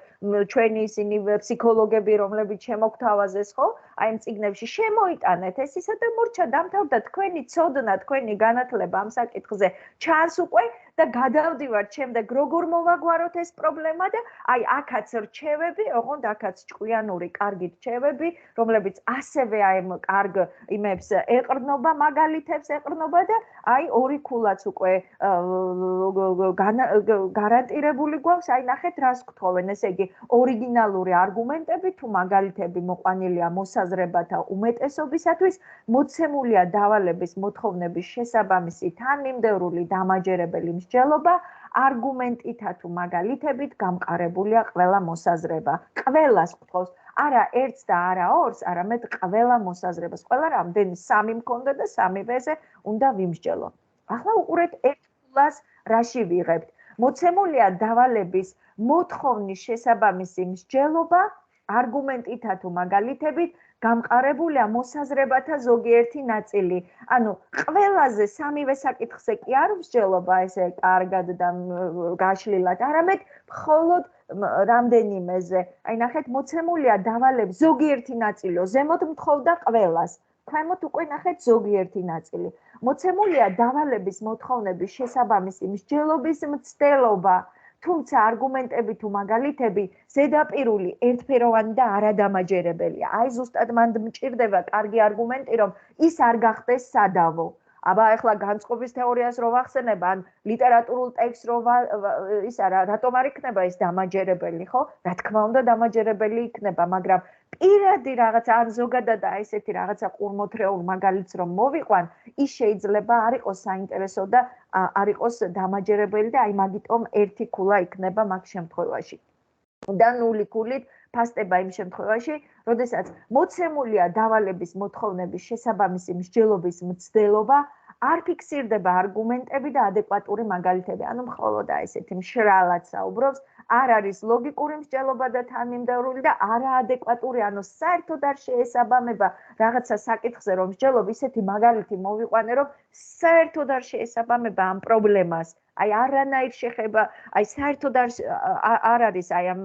ჩვენი ისინი ფსიქოლოგები, რომლებიც შემოგთავაზეს, ხო? აი იმ წიგნებში შემოიტანეთ ეს ისა და მორჩა დამთავრდა თქვენი ცოდნა, თქვენი განათლება ამ საკითხზე. ჩანს უკვე და გადავდივართ შემდეგ როგორ მოვაგვაროთ ეს პრობლემა და აი აქაც რჩევები, ოღონდ აქაც ჭკვიანური კარგი რჩევები, რომლებიც ასევე აი კარგ იმებს ეყრდნობა, მაგალითებს ეყრდნობა და აი ორი ქულაც უკვე გარანტირებული გვაქვს, აი ნახეთ რას გთხოვენ, ესე იგი ორიგინალური არგუმენტები თუ მაგალითები მოყვანილია მოსაზრებათა უმეტესობისათვის, მოცემულია დავალების მოთხოვნების შესაბამისი თანმიმდევრული დამაჯერებელი მსჯელობა, არგუმენტითა თუ მაგალითებით გამყარებულია ყველა მოსაზრება. ყველას გთხოვს, არა ერთს და არა ორს, არამედ ყველა მოსაზრებას. ყველა რამდენი 3 მქონდა და 3-ვეზე უნდა ვიმსჯელო. ახლა უყურეთ ერთ ქულას რაში ვიღებთ. მოცემულია დავალების მოთხოვნის შესაბამისი მსჯელობა, არგუმენტითა თუ მაგალითებით გამყარებულია მოსაზრებათა ზოგიერთი ნაწილი. ანუ ყველაზე 3-ვე საკითხზე კი არ მსჯელობა ესე კარგად და გაშლილად, არამედ მხოლოდ რამდენიმეზე. აი ნახეთ, მოცემულია დავალების ზოგიერთი ნაწილიო, ზემოთ მთხოვდა ყველას. ქვემოთ უკვე ნახეთ ზოგიერთი ნაწილი. მოცემულია დავალების მოთხოვნების შესაბამისი მსჯელობის მცდელობა. თუმცა არგუმენტები თუ მაგალითები ზედაპირული, ერთფეროვანი და არადამაჯერებელია. აი ზუსტად მან მჭირდება კარგი არგუმენტი, რომ ის არ გახდეს სადავო. აბა ახლა განწყობის თეორიას რო ვახსენებ, ან ლიტერატურულ ტექსტს რო ის არა, რატომ არ იქნება ეს დამაჯერებელი, ხო? რა თქმა უნდა დამაჯერებელი იქნება, მაგრამ პირადი რაღაცა ან ზოგადად ესეთი რაღაცა ყურმოთრეულ მაგალითს რომ მოვიყვან, ის შეიძლება არ იყოს საინტერესო და არ იყოს დამაჯერებელი და აი მაგიტომ ერთი ქულა იქნება მაგ შემთხვევაში. და 0 ქულით ფასტება იმ შემთხვევაში, როდესაც მოცემულია დავალების მოთხოვნების შესაბამისი მსჯელობის მცდელობა, არ ფიქსირდება არგუმენტები და ადეკვატური მაგალითები. ანუ მხოლოდ ესეთი მშრალად საუბრობს, არ არის ლოგიკური მსჯელობა და თანმიმდევრული და არაადეკვატური, ანუ საერთოდ არ შეესაბამება რაღაცა საკითხზე რომ მსჯელობ, ისეთი მაგალითი მოვიყვანე, რომ საერთოდ არ შეესაბამება ამ პრობლემას. აი არანაირ შეხება, აი საერთოდ არ არის აი ამ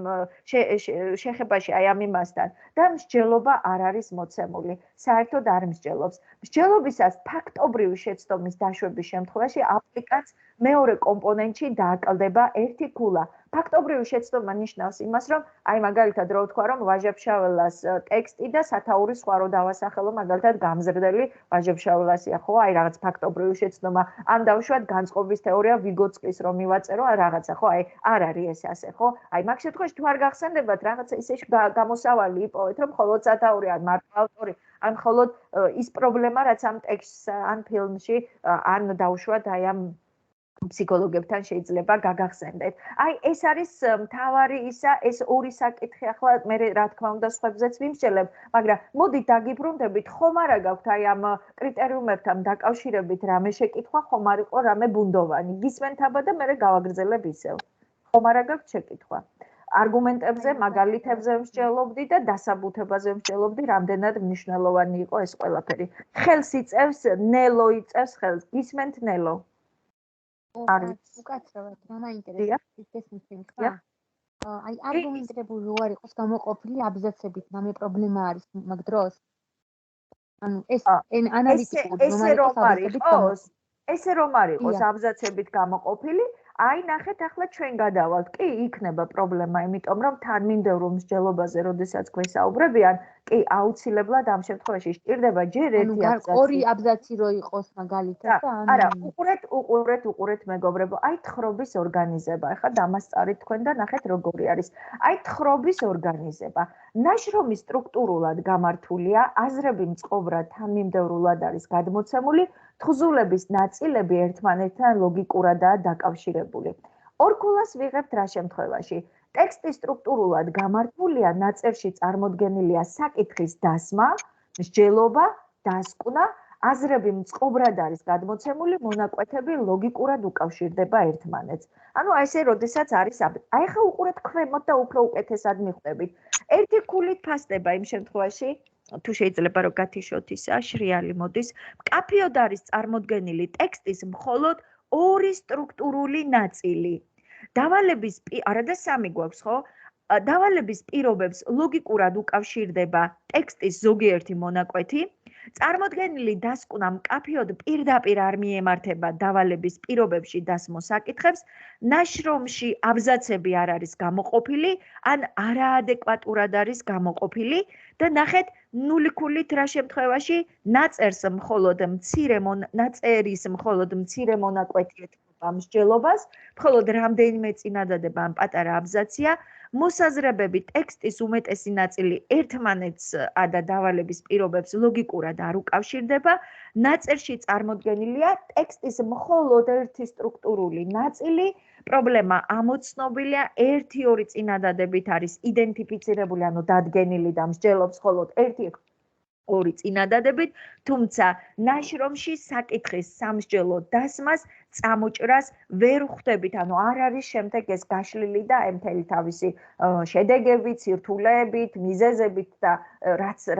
შეხებაში აი ამ იმასთან და მსჯელობა არ არის მოცემული. საერთოდ არ მსჯელობს. მსჯელობისას ფაქტობრივი შეცდომის დაშვების შემთხვევაში აპლიკანტს მეორე კომპონენტში დააკლდება ერთი ქულა. ფაქტობრივი შეცდომა ნიშნავს იმას, რომ აი მაგალითად რო ვთქვა, რომ ვაჟა-ფშაველას ტექსტი და სათაურის სხვა რო დავასახელო, მაგალითად გამზრდელი ვაჟა-ფშაველასია, ხო? აი რაღაც ფაქტობრივი შეცდომა. ან დავუშვათ განწყობის თეორია ვიგოცკის რომ მივაწერო, რაღაცა, ხო? აი არ არის ეს ასე, ხო? აი მაგ შემთხვევაში თუ არ გახსენდებათ, რაღაცა ისე გამოსავალი იპოვეთ, რომ მხოლოდ სათაური ან მარტო ავტორი, ან მხოლოდ ის პრობლემა, რაც ამ ტექსტს ან ფილმში, ან დავუშვათ აი ამ ფსიქოლოგებთან შეიძლება გაგახსენდეთ. აი ეს არის მთავარი ისა, ეს ორი საკითხი, ახლა მე რა თქმა უნდა სხვებზეც ვიმსჯელებ, მაგრამ მოდით დაგიბრუნდებით, ხომ არა გაქვთ აი ამ კრიტერიუმებთან დაკავშირებით რამე შეკითხვა, ხომ არ იყო რამე ბუნდოვანი. გისმენთ აბა და მე გავაგრძელებ ისევ. ხომ არა გაქვთ შეკითხვა? არგუმენტებზე, მაგალითებზე მსჯელობდი და დასაბუთებაზე მსჯელობდი, რამდენად მნიშვნელოვანი იყო ეს ყველაფერი. ხელს იწევს, ნელო იწევს ხელს. გისმენთ ნელო? უკაცრავად, რა მაინტერესებს ეს მითხრა? აი არგუმენტირებული რო არ იყოს გამოყოფილი აბზაცებით, რამე პრობლემა არის მაგ დროს? ანუ ეს ანალიტიკური ესე რომ არ იყოს აბზაცებით გამოყოფილი, აი ნახეთ ახლა ჩვენ გადავალთ. კი, იქნება პრობლემა, იმიტომ რომ თანმიმდევრულ მსჯელობაზე, როდესაც გვესაუბრებიან, კი, აუცილებლად ამ შემთხვევაში სჭირდება ჯერ ერთი აბზაცი. ორი აბზაცი რო იყოს მაგალითად და არა, უყურეთ მეგობრებო, აი თხრობის ორგანიზება. ახლა დამასწარით თქვენ და ნახეთ როგორი არის. აი თხრობის ორგანიზება. ნაშრომი სტრუქტურულად გამართულია, აზრები მწყობრად თანმიმდევრულად არის გადმოცემული, თხზულების ნაწილები ერთმანეთთან ლოგიკურადაა დაკავშირებული. ორ ქულას ვიღებთ რა შემთხვევაში? ტექსტი სტრუქტურულად გამართულია, ნაწერში წარმოდგენილია საკითხის დასმა, მსჯელობა, დასკვნა, აზრები მწყობრად არის გადმოცემული, მონაკვეთები ლოგიკურად უკავშირდება ერთმანეთს. ანუ აი ესე როდესაც არის აი ხა უყურეთ ქვემოთ და უფრო უკეთესად მიხვდებით. ერთი ქულით ფასდება იმ შემთხვევაში თუ შეიძლება რომ გათიშოთ ისა შრიალი მოდის, მკაფიოდ არის წარმოდგენილი ტექსტის მხოლოდ ორი სტრუქტურული ნაწილი. დავალების არა და სამი გვაქვს, ხო? დავალების პირობებს ლოგიკურად უკავშირდება ტექსტის ზოგიერთი მონაკვეთი. წარმოდგენილი დასკვნა მკაფიოდ პირდაპირ არ მიემართება დავალების პირობებში დასმოს საკითხებს. ნაშრომში აბზაცები არ არის გამოყოფილი, ან არაადეკვატურად არის გამოყოფილი და ნახეთ ნული ქულით რა შემთხვევაში ნაწერის მხოლოდ მცირე მონაკვეთი ეთმობა მსჯელობას, მხოლოდ რამდენიმე წინადადება ან პატარა აბზაცია. მოსაზრებები ტექსტის უმეტესი ნაწილი ერთმანეთს და დავალების პირობებს ლოგიკურად არ უკავშირდება. ნაწერში წარმოდგენილია ტექსტის მხოლოდ ერთი სტრუქტურული ნაწილი. პრობლემა ამოცნობილია, 1-2 წინადადებით არის იდენტიფიცირებული, ანუ დადგენილი და მსჯელობს მხოლოდ 1-2 წინადადებით, თუმცა ნაშრომში საკითხის სამსჯელო დასმას წამოჭრას ვერ ხვდებით, ანუ არ არის შემდეგ ეს გაშლილი და მთელი თავისი შედეგებით, სირთულეებით, მიზეზებით და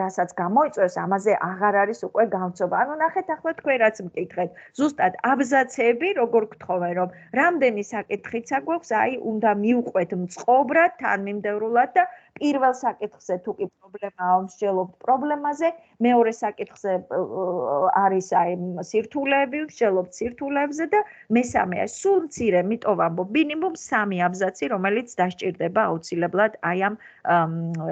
რასაც გამოიწვევს, ამაზე აღარ არის უკვე გამწობა. ანუ ნახეთ ახლა თქვენ რაც მკითხეთ, ზუსტად აბზაცები, როგორ გთხოვენ, რომ რამდენი საკითხიცა გვაქვს, აი უნდა მივყვეთ მწყობრად, თანმიმდევრულად და პირველ საკითხზე თუ კი პრობლემაა, მსჯელობთ პრობლემაზე, მეორე საკითხზე არის აი სირთულეები, მსჯელობთ სირთულეებზე და მესამეა სულ მცირე, მიტოვ ამბობ, მინიმუმ 3 აბზაცი, რომელიც დასჭირდება აუცილებლად აი ამ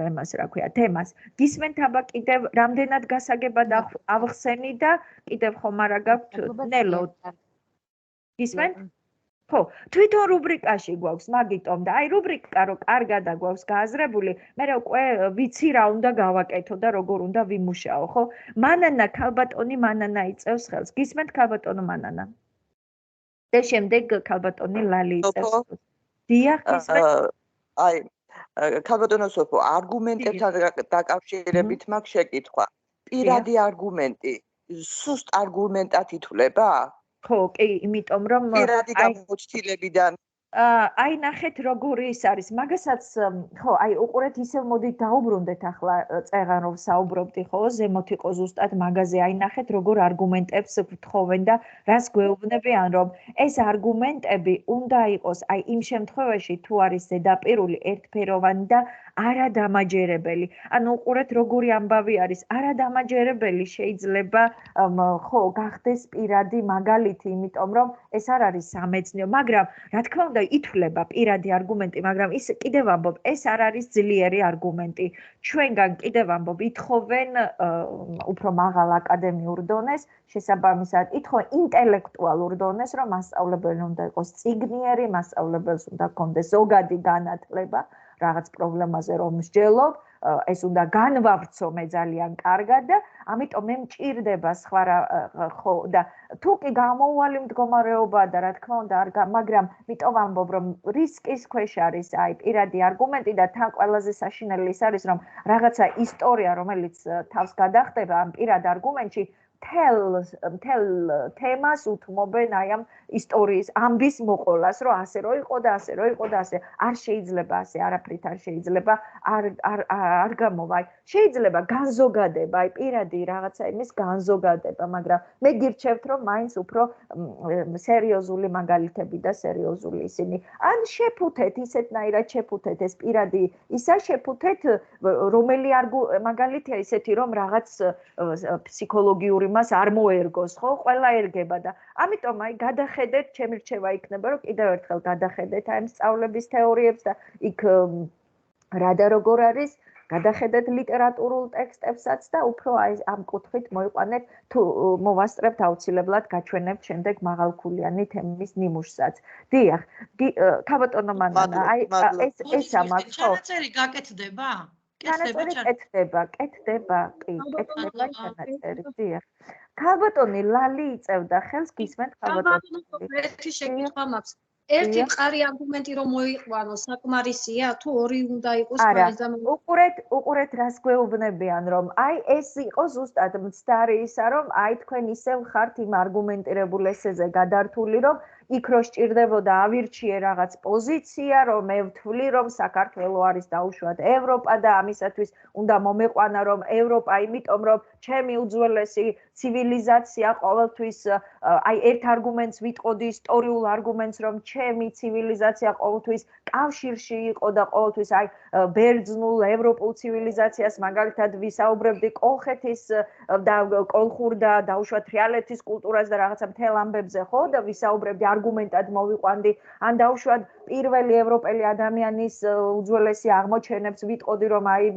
იმას რა ქვია, თემას. გისმენთ აბა კიდევ რამდენად გასაგებად ავხსენი და კიდევ ხომ არა გაქვთ ნელო. გისმენთ? ხო, თვითონ რუბრიკაში გვაქვს, მაგიტომ და აი რუბრიკა რო კარგად გვაქვს გააზრებული, მე უკვე ვიცი რა უნდა გავაკეთო და როგორ უნდა ვიმუშაო, ხო? მანანა ქალბატონი მანანა იწევს ხელს. გისმენთ ქალბატონო მანანა? და შემდეგ ქალბატონი ლალი იწევს. დიახ, გისმენთ? აი ქალბატონო სოფო, არგუმენტებთან დაკავშირებით მაქვს შეკითხვა. პირადი არგუმენტი სუსტ არგუმენტად ითვლება? ხო, კი, იმიტომ რომ პირადი გამოჩნდებიდან აი ნახეთ როგორი ის არის. მაგასაც ხო, აი უყურეთ ისევ მოდით დაუბრუნდეთ ახლა წეღან რომ საუბრობდი, ხო, ზემოთ იყო ზუსტად მაგაზე. აი ნახეთ როგორ არგუმენტებს გთხოვენ და რას გვეუბნებიან, რომ ეს არგუმენტები უნდა იყოს აი იმ შემთხვევაში თუ არის ზედაპირული, ერთფეროვანი და არადამაჯერებელი. ანუ უყურეთ როგორი ამბავი არის. არადამაჯერებელი შეიძლება ხო გახდეს პირადი მაგალითი, იმიტომ რომ ეს არ არის სამეცნიერო, მაგრამ რა თქმა უნდა ითვლება პირადი არგუმენტი, მაგრამ ის კიდევ ამბობ, ეს არ არის ძლიერი არგუმენტი. ჩვენგან კიდევ ამბობ, ითხოვენ უფრო მაღალ აკადემიურ დონეს, შესაბამისად ითხოვენ ინტელექტუალურ დონეს, რომ მასწავლებელი უნდა იყოს წიგნიერი, მასწავლებელს უნდა ჰქონდეს ზოგადი განათლება. რაღაც პრობლემაზე რომ მსჯელობ, ეს უნდა განვავრცო მე ძალიან კარგად და ამიტომ მე მჭირდება სხვა ხო და თუ კი გამოუვალი მდგომარეობაა და რა თქმა უნდა არ მაგრამ მიტოვ ამბობ რომ რისკის ქვეშ არის აი პირადი არგუმენტი და თან ყველაზე საშინელი ის არის რომ რაღაცა ისტორია რომელიც თავს გადახდება ამ პირად არგუმენტში მთელ თემას უთმობენ აი ამ ისტორიის ამბის მოყოლას, რომ ასე რო იყო და ასე რო იყო და ასე არ შეიძლება ასე არაფრით არ შეიძლება არ გამოვა. შეიძლება განზოგადება, აი პირადი რაღაცა იმის განზოგადება, მაგრამ მე გირჩევთ რომ მაინც უფრო სერიოზული მაგალითები და სერიოზული ისინი. ან შეფუთეთ ისეთნაირად შეფუთეთ ეს პირადი ისა შეფუთეთ რომელი მაგალითია ისეთი რომ რაღაც ფსიქოლოგიური მას არ მოერგოს, ხო? ყველა ერგება და ამიტომ აი გადახედეთ, ჩემი რჩევა იქნება, რომ კიდევ ერთხელ გადახედეთ აი სწავლების თეორიებს და იქ რა და როგორ არის, გადახედეთ ლიტერატურულ ტექსტებსაც და უფრო აი ამ კუთხით მოიყვანეთ, თუ მოვასწრებთ აუცილებლად გაჩვენებთ შემდეგ მაღალქულიანი თემის ნიმუშსაც. დიახ, ქალბატონო მანანა, აი ესა მაქვს, ხო? ჩანაწერი გაკეთდება? ჩანაწერი კეთდება, კი, კეთდება ჩანაწერი, დიახ. ქალბატონი ლალი იწევდა ხელს, გისმენთ ქალბატონი? ერთი შეკითხვა მაქვს. ერთი მყარი არგუმენტი რომ მოიყვანო საკმარისია თუ ორი უნდა იყოს არა, მაგაზე უყურეთ რას გვეუბნებიან რომ აი ეს იყო ზუსტად მცდარი ისა რომ აი თქვენ ისევ ხართ იმ არგუმენტირებულ ესეზე გადართული რომ იქ რო სჭირდებოდა ავირჩიე რაღაც პოზიცია რომ მე ვთვლი რომ საქართველოს არის დაუშვათ ევროპა და ამისათვის უნდა მომეყვანა რომ ევროპა იმიტომ რომ ჩემი უძველესი ცივილიზაცია ყოველთვის აი ერთ არგუმენტს ვიტყოდი ისტორიულ არგუმენტს რომ ჩემი ცივილიზაცია ყოველთვის კავშირში იყო და ყოველთვის აი ბერძნულ ევროპულ ცივილიზაციას მაგალითად ვისაუბრებდი კოლხეთის და კოლხურ და დაუშვათ თრიალეთის კულტურას და რაღაცა მთელ ამბებზე ხო და ვისაუბრებდი არგუმენტად მოვიყვანდი ან დაუშვათ პირველი ევროპელი ადამიანის უძველესი აღმოჩენებს ვიტყოდი რომ აი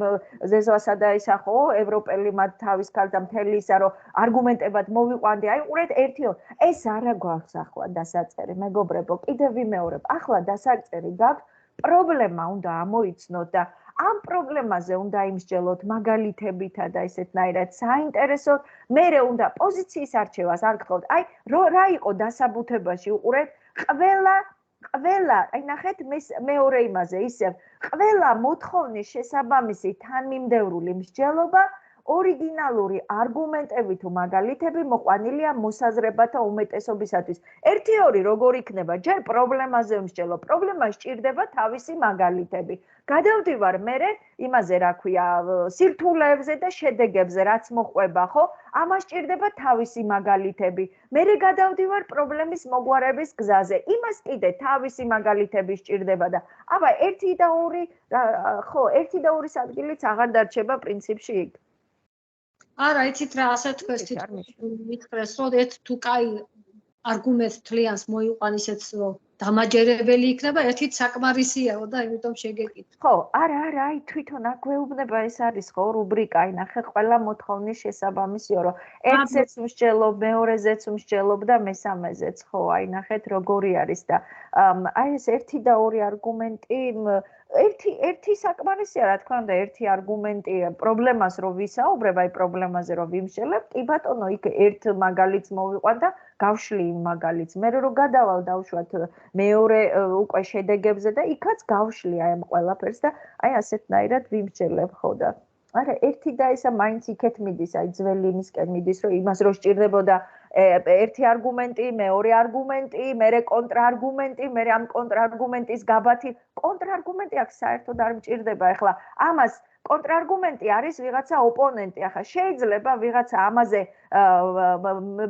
ზეზვასა და ისა ხო ევროპელი მათ თავის ქალთა მთელი ისა რომ არგუმენტებად მოვიყვანდი აი ყურეთ ერთიო ეს არა გვაქვს ახლა დასაწერი მეგობრებო კიდევ ვიმეორებ ახლა დასაწერი გაქვს პრობლემა უნდა ამოიცნოთ და ამ პრობლემაზე უნდა იმსჯელოთ მაგალითებითა და ესეთნაირად საინტერესოდ მერე უნდა პოზიციის არჩევას არ გთხოვთ აი რა იყო დასაბუთებაში უყურეთ ყველა აი ნახეთ მეორე იმაზე ისევ ყველა მოთხოვნის შესაბამისი თანმიმდევრული მსჯელობა ორიგინალური არგუმენტები თუ მაგალითები მოყვანილია მოსაზრებათა უმეტესობისათვის. ერთი ორი როგორ იქნება, ჯერ პრობლემაზე ვმსჯელო, პრობლემა სჭირდება თავისი მაგალითები. გადავდივარ მერე იმაზე რა ქვია, სირთულეებზე და შედეგებზე რაც მოყვება, ხო? ამას სჭირდება თავისი მაგალითები. მერე გადავდივარ პრობლემის მოგვარების გზაზე. იმას კიდე თავისი მაგალითები სჭირდება და აბა 1 და 2 ხო, 1 და 2 ადგილიც აღარ დარჩება პრინციპში იქ. არა, იცით რა, ასე თქვენ მითხრეს, რომ ერთ თუ კაი არგუმენტს თლიანს მოიყვან ისეც რომ დამაჯერებელი იქნება, ერთით საკმარისიაო და იმიტომ შეგეკითხა. ხო, არა, აი თვითონ აქ გვეუბნება ეს არის ხო რუბრიკა, აი ნახე ყველა მოთხოვნის შესაბამისიო, რომ ერთზეც ვსჯელობ, მეორეზეც ვსჯელობ და მესამეზეც, ხო, აი ნახეთ როგორი არის და აი ეს 1 და 2 არგუმენტი ერთი საკმარისია რა თქმა უნდა ერთი არგუმენტი პრობლემას რო ვისაუბრებ აი პრობლემაზე რო ვიმსჯელებ კი ბატონო იქ ერთ მაგალითს მოვიყვან და გავშლი იმ მაგალითს მე რო გადავალ დავუშვათ მეორე უკვე შედეგებზე და იქაც გავშლი აი ამ ყველაფერს და აი ასეთნაირად ვიმსჯელებ ხო და არა ერთი და ისა მაინც იქეთ მიდის აი ძველი იმისკენ მიდის რომ იმას რო სჭირდებოდა ერთი არგუმენტი, მეორე არგუმენტი, მერე კონტრარგუმენტი, მერე ამ კონტრარგუმენტის გაბათი. კონტრარგუმენტი აქ საერთოდ არ მჭირდება. ეხლა ამას კონტრარგუმენტი არის ვიღაცა ოპონენტი. ახლა შეიძლება ვიღაცა ამაზე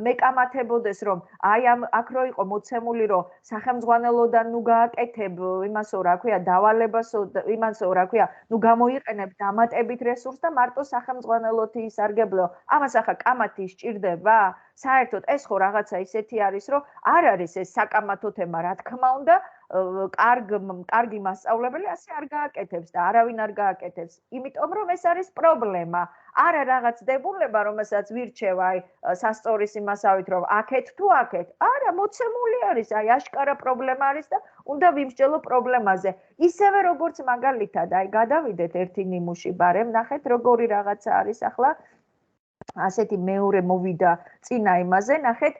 მეკამათებოდეს, რომ აი აქ რო იყო მოცემული, რომ სახელმძღვანელოდან ნუ გააკეთებ იმასო, რა ქვია, დავალებასო, იმასო, რა ქვია, ნუ გამოიყენებ დამატებით რესურსს და მარტო სახელმძღვანელოთ ისარგებლო. ამას ახლა კამათი სჭირდება? საერთოდ ეს ხო რაღაცა ისეთი არის, რომ არ არის ეს საკამათო თემა, რა თქმა უნდა, კარგი მასწავლებელი ასე არ გააკეთებს და არავინ არ გააკეთებს. იმიტომ რომ ეს არის პრობლემა. არა რაღაც დებულება, რომელსაც ვირჩევ აი სასწორის იმასავით, რომ აქეთ თუ აქეთ. არა, მოცემული არის, აი აშკარა პრობლემა არის და უნდა ვიმსჯელო პრობლემაზე. ისევე როგორც მაგალითად, აი გადავიდეთ ერთი ნიმუში ბარემ, ნახეთ როგორი რაღაცა არის ახლა. ასეთი მეორე მოვიდა წინა იმაზე, ნახეთ,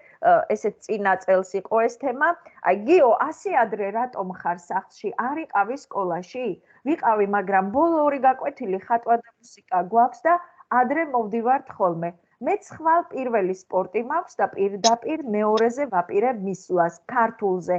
ესეთ წინა წელს იყო ეს თემა. აი გიო, ასე ადრე რატომ ხარ სახლში? არ იყავი სკოლაში? ვიყავი, მაგრამ ბოლო ორი გაკვეთილი ხატვა და მუსიკა გვაქვს და ადრე მოვდივართ ხოლმე. მეც ხვალ პირველი სპორტი მაქვს და პირდაპირ მეორეზე ვაპირებ მისვლას ქართულზე.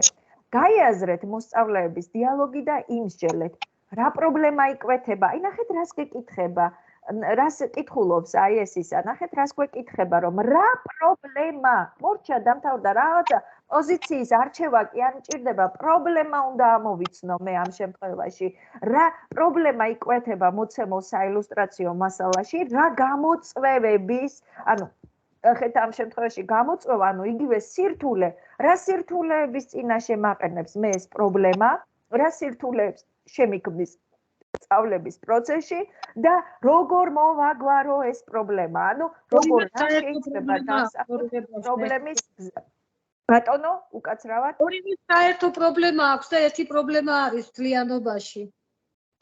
გაიაზრეთ მოსწავლეების დიალოგი და იმსჯელეთ. რა პრობლემა იკვეთება? აი ნახეთ რას გეკითხება. რას კითხულობს აი ეს ისა ნახეთ რას გვეკითხება რომ რა პრობლემა მორჩა დამთავრდა რაღაცა პოზიციის არჩევა კი არ მჭირდება პრობლემა უნდა ამოვიცნო მე ამ შემთხვევაში რა პრობლემა იკვეთება მოცემულ საილუსტრაციო მასალაში რა გამოწვევების ანუ ხეთ ამ შემთხვევაში გამოწვევა ანუ იგივე სირთულე რა სირთულეების წინაშე მაყენებს მე ეს პრობლემა რა სირთულეებს შემიქმნის სწავლების პროცესში და როგორ მოვაგვარო ეს პრობლემა. ანუ როგორ შეიძლება დასახელოს პრობლემის ბატონო, უკაცრავად. ორივე საერთო პრობლემა აქვს და ერთი პრობლემა არის მთლიანობაში.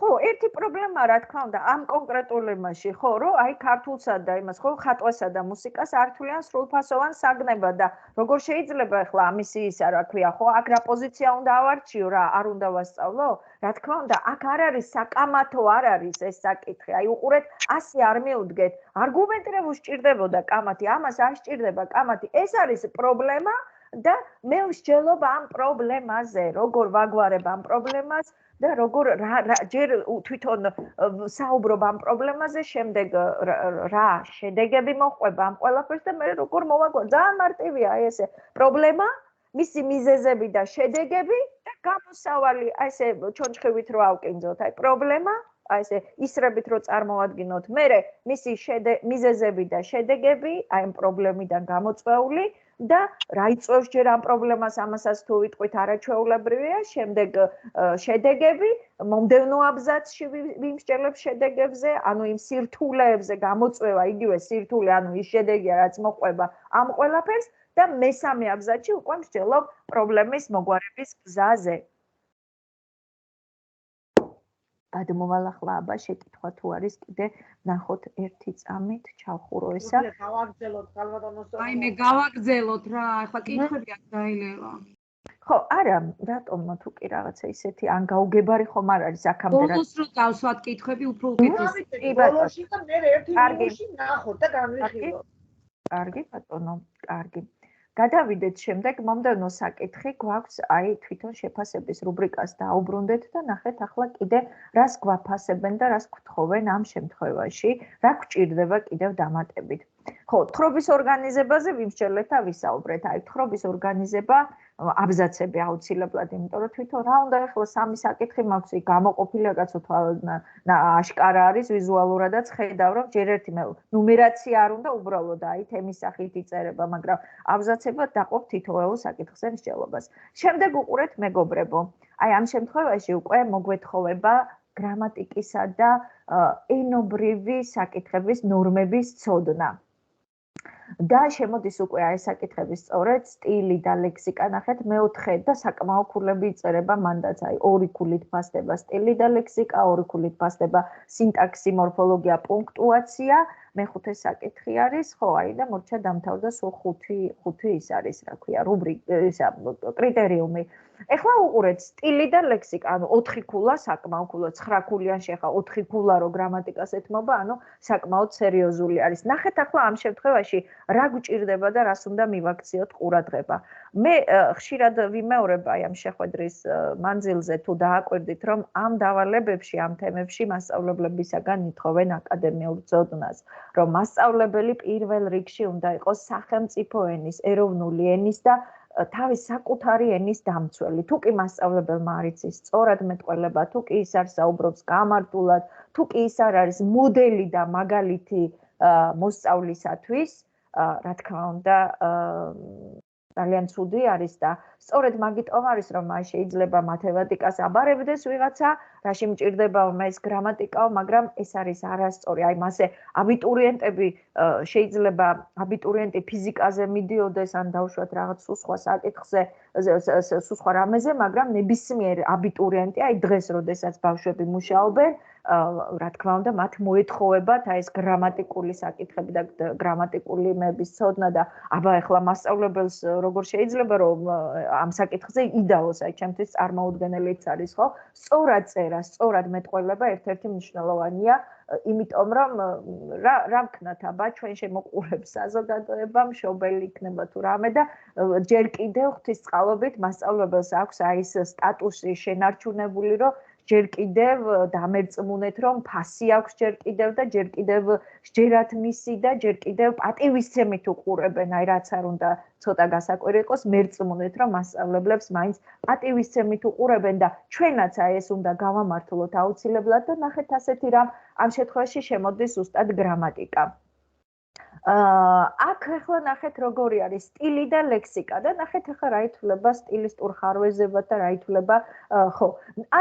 ხო, ერთი პრობლემა რა თქმა უნდა ამ კონკრეტულ იმაში, ხო, რომ აი ქართულსა და იმას, ხო, ხატვასა და მუსიკას არ თვლიან სრულფასოვან საგნებად და როგორ შეიძლება ახლა ამისი ისა რა ქვია, ხო, აქ რა პოზიცია უნდა ავარჩიო რა, არ უნდა ვასწავლო? რა თქმა უნდა, აქ არ არის საკამათო არ არის ეს საკითხი. აი უყურეთ, ასე არ მიუდგეთ. არგუმენტი რა უსჭირდებოდა კამათი, ამას არ სჭირდება კამათი. ეს არის პრობლემა და მე ვსჯელობ ამ პრობლემაზე, როგორ ვაგვარებ ამ პრობლემას და როგორ ჯერ თვითონ საუბრობ ამ პრობლემაზე, შემდეგ რა შედეგები მოყვება ამ ყველაფერს და მე როგორ მოვაგვარ. ძალიან მარტივია აი ესე პრობლემა, მისი მიზეზები და შედეგები და გამოსავალი, აი ესე ჩონჩხევით რო ავკინძოთ, აი პრობლემა, აი ესე ისრებით რო წარმოვადგინოთ, მერე მისი მიზეზები და შედეგები, აი ამ პრობლემიდან გამოწვეული და რა იწვევს ჯერ ამ პრობლემას, ამასაც თუ ვიტყვით არაჩვეულებრივია, შემდეგ შედეგები, მომდევნო აბზაცში ვიმსჯელებ შედეგებზე, ანუ იმ სირთულეებზე გამოწვევა, იგივე სირთულე, ანუ ის შედეგია, რაც მოყვება ამ ყველაფერს და მესამე აბზაცში უკვე ვსჯელობ პრობლემის მოგვარების გზაზე. გადმოვალ ახლა აბა შეკითხვა თუ არის კიდე ნახოთ ერთი წამით ჩავხურო ესა. აი მე გავაგზელოთ რა, ახლა კითხვები აქ დაილევა. ხო, არა, რატომ თუ კი რაღაცა ისეთი ან გაუგებარი ხომ არ არის აქამდე რა. ბოლოს რო დავსვათ კითხვები უფრო უკეთესი. ბოლოში და მე ერთი ნიმუში ნახოთ და განვიხილოთ. კარგი ბატონო, კარგი. გადავიდეთ შემდეგ მომდევნო საკითხი გვაქვს აი თვითონ შეფასების რუბრიკას დაუბრუნდეთ და ნახეთ ახლა კიდე რას გვაფასებენ და რას გთხოვენ ამ შემთხვევაში, რა გვჭირდება კიდევ დამატებით. ხო, თხრობის ორგანიზებაზე ვიმსჯელეთ და ვისაუბრეთ. აი თხრობის ორგანიზება აბზაცები აუცილებლად, იმიტომ რომ თვითონ რა უნდა ახლა სამი საკითხი მაქვს, იქ გამოყოფილი რაღაცა აშკარა არის ვიზუალურადაც ხედავ, რომ ჯერ ერთი ნუმერაცია არ უნდა უბრალოდ აი თემის სახით იწერება, მაგრამ აბზაცებად დაყოფ თითოეულ საკითხზე მსჯელობას. შემდეგ უყურეთ მეგობრებო. აი ამ შემთხვევაში უკვე მოგვეთხოვება გრამატიკისა და ენობრივი საკითხების ნორმების ცოდნა. და შემოდის უკვე აი საკითხების სწორედ სტილი და ლექსიკა ნახეთ მეოთხე და საკმაო ქულები იწერება მანდაც აი ორი ქულით ფასდება სტილი და ლექსიკა, ორი ქულით ფასდება სინტაქსი, მორფოლოგია, პუნქტუაცია, მეხუთე საკითხი არის, ხო, აი და მორჩა დამთავრდა სულ ხუთი ის არის, რა ქვია, კრიტერიუმი. ეხლა უყურეთ სტილი და ლექსიკა, ანუ 4 ქულა, საკმაო ქულა, 9 ქულიან შეხა 4 ქულა რო გრამატიკას ეთმობა, ანუ საკმაოდ სერიოზული არის. ნახეთ ახლა ამ შემთხვევაში რა გვჭირდება და რას უნდა მივაქციოთ ყურადღება. მე ხშირად ვიმეორებ აი ამ შეხვედრის მანძილზე თუ დააკვირდით, რომ ამ დავალებებში, ამ თემებში მასწავლებლებისაგან ითხოვენ აკადემიურ ცოდნას, რომ მასწავლებელი პირველ რიგში უნდა იყოს სახელმწიფო ენის, ეროვნული ენის და თავის საკუთარი ენის დამცველი. თუ კი მასწავლებელმა არ იცის სწორად მეტყველება, თუ კი ის არ საუბრობს გამართულად, თუ კი ის არ არის მოდელი და მაგალითი მოსწავლისათვის, რა თქმა უნდა, ძალიან ცუდი არის და სწორედ მაგიტომ არის, რომ მას შეიძლება მათემატიკას აბარებდეს ვიღაცა, რაში მჭირდება ეს გრამატიკაო, მაგრამ ეს არის არასწორი. აი მასე აბიტურიენტები შეიძლება აბიტურიენტი ფიზიკაზე მიდიოდეს ან დავუშვათ რაღაც სულ სხვა საკითხზე, სულ სხვა რამეზე, მაგრამ ნებისმიერ აბიტურიენტი, აი დღეს, როდესაც ბავშვები მუშაობენ, რა თქმა უნდა, მათ მოეთხოვებათ აი ეს გრამატიკული საკითხები და გრამატიკული იმების ცოდნა და აბა ახლა მასწავლებელს როგორ შეიძლება რომ ამ საკითხზე იდაოს, აი ჩემთვის წარმოუდგენელიც არის, ხო? სწორად წერა, სწორად მეტყველება ერთ-ერთი მნიშვნელოვანია, იმიტომ რომ რა ვქნათ, აბა ჩვენ შემოყურებს საზოგადოება, მშობელი იქნება თუ რამე და ჯერ კიდევ ღვთისწყალობით მასწავლებელს აქვს აი ეს სტატუსი შენარჩუნებული, რომ ჯერ კიდევ დამერწმუნეთ, რომ ფასი აქვს ჯერ კიდევ და ჯერ კიდევ სჯერათ მისი და ჯერ კიდევ პატივისცემით უყურებენ, აი რაც არ უნდა ცოტა გასაკვირი იყოს, მერწმუნეთ, რომ მასწავლებლებს მაინც პატივისცემით უყურებენ და ჩვენაც აი ეს უნდა გავამართლოთ აუცილებლად და ნახეთ ასეთი რამ ამ შემთხვევაში შემოდის ზუსტად გრამატიკა. აქ ახლა ნახეთ როგორი არის სტილი და ლექსიკა და ნახეთ ახლა რა ითვლება სტილისტურ ხარვეზებად და რა ითვლება ხო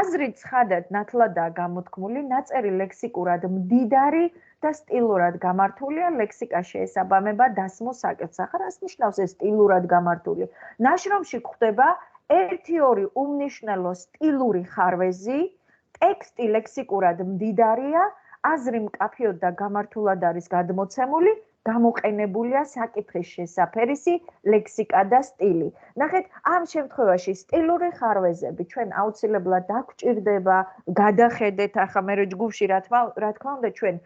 აზრით ცხადად ნათლადაა გამოთქმული ნაწერი ლექსიკურად მდიდარი და სტილურად გამართულია ლექსიკა შეესაბამება დასმულ საკითხს. ახლა რას ნიშნავს ეს სტილურად გამართული? ნაშრომში გვხვდება 1-2 უმნიშვნელო სტილური ხარვეზი ტექსტი ლექსიკურად მდიდარია, აზრი მკაფიოდ და გამართულად არის გადმოცემული, გამოყენებულია საკითხის შესაფერისი ლექსიკა და სტილი. ნახეთ, ამ შემთხვევაში სტილური ხარვეზები ჩვენ აუცილებლად დაგვჭირდება, გადახედეთ ახლა მე ჯგუფში რა თქმა უნდა ჩვენ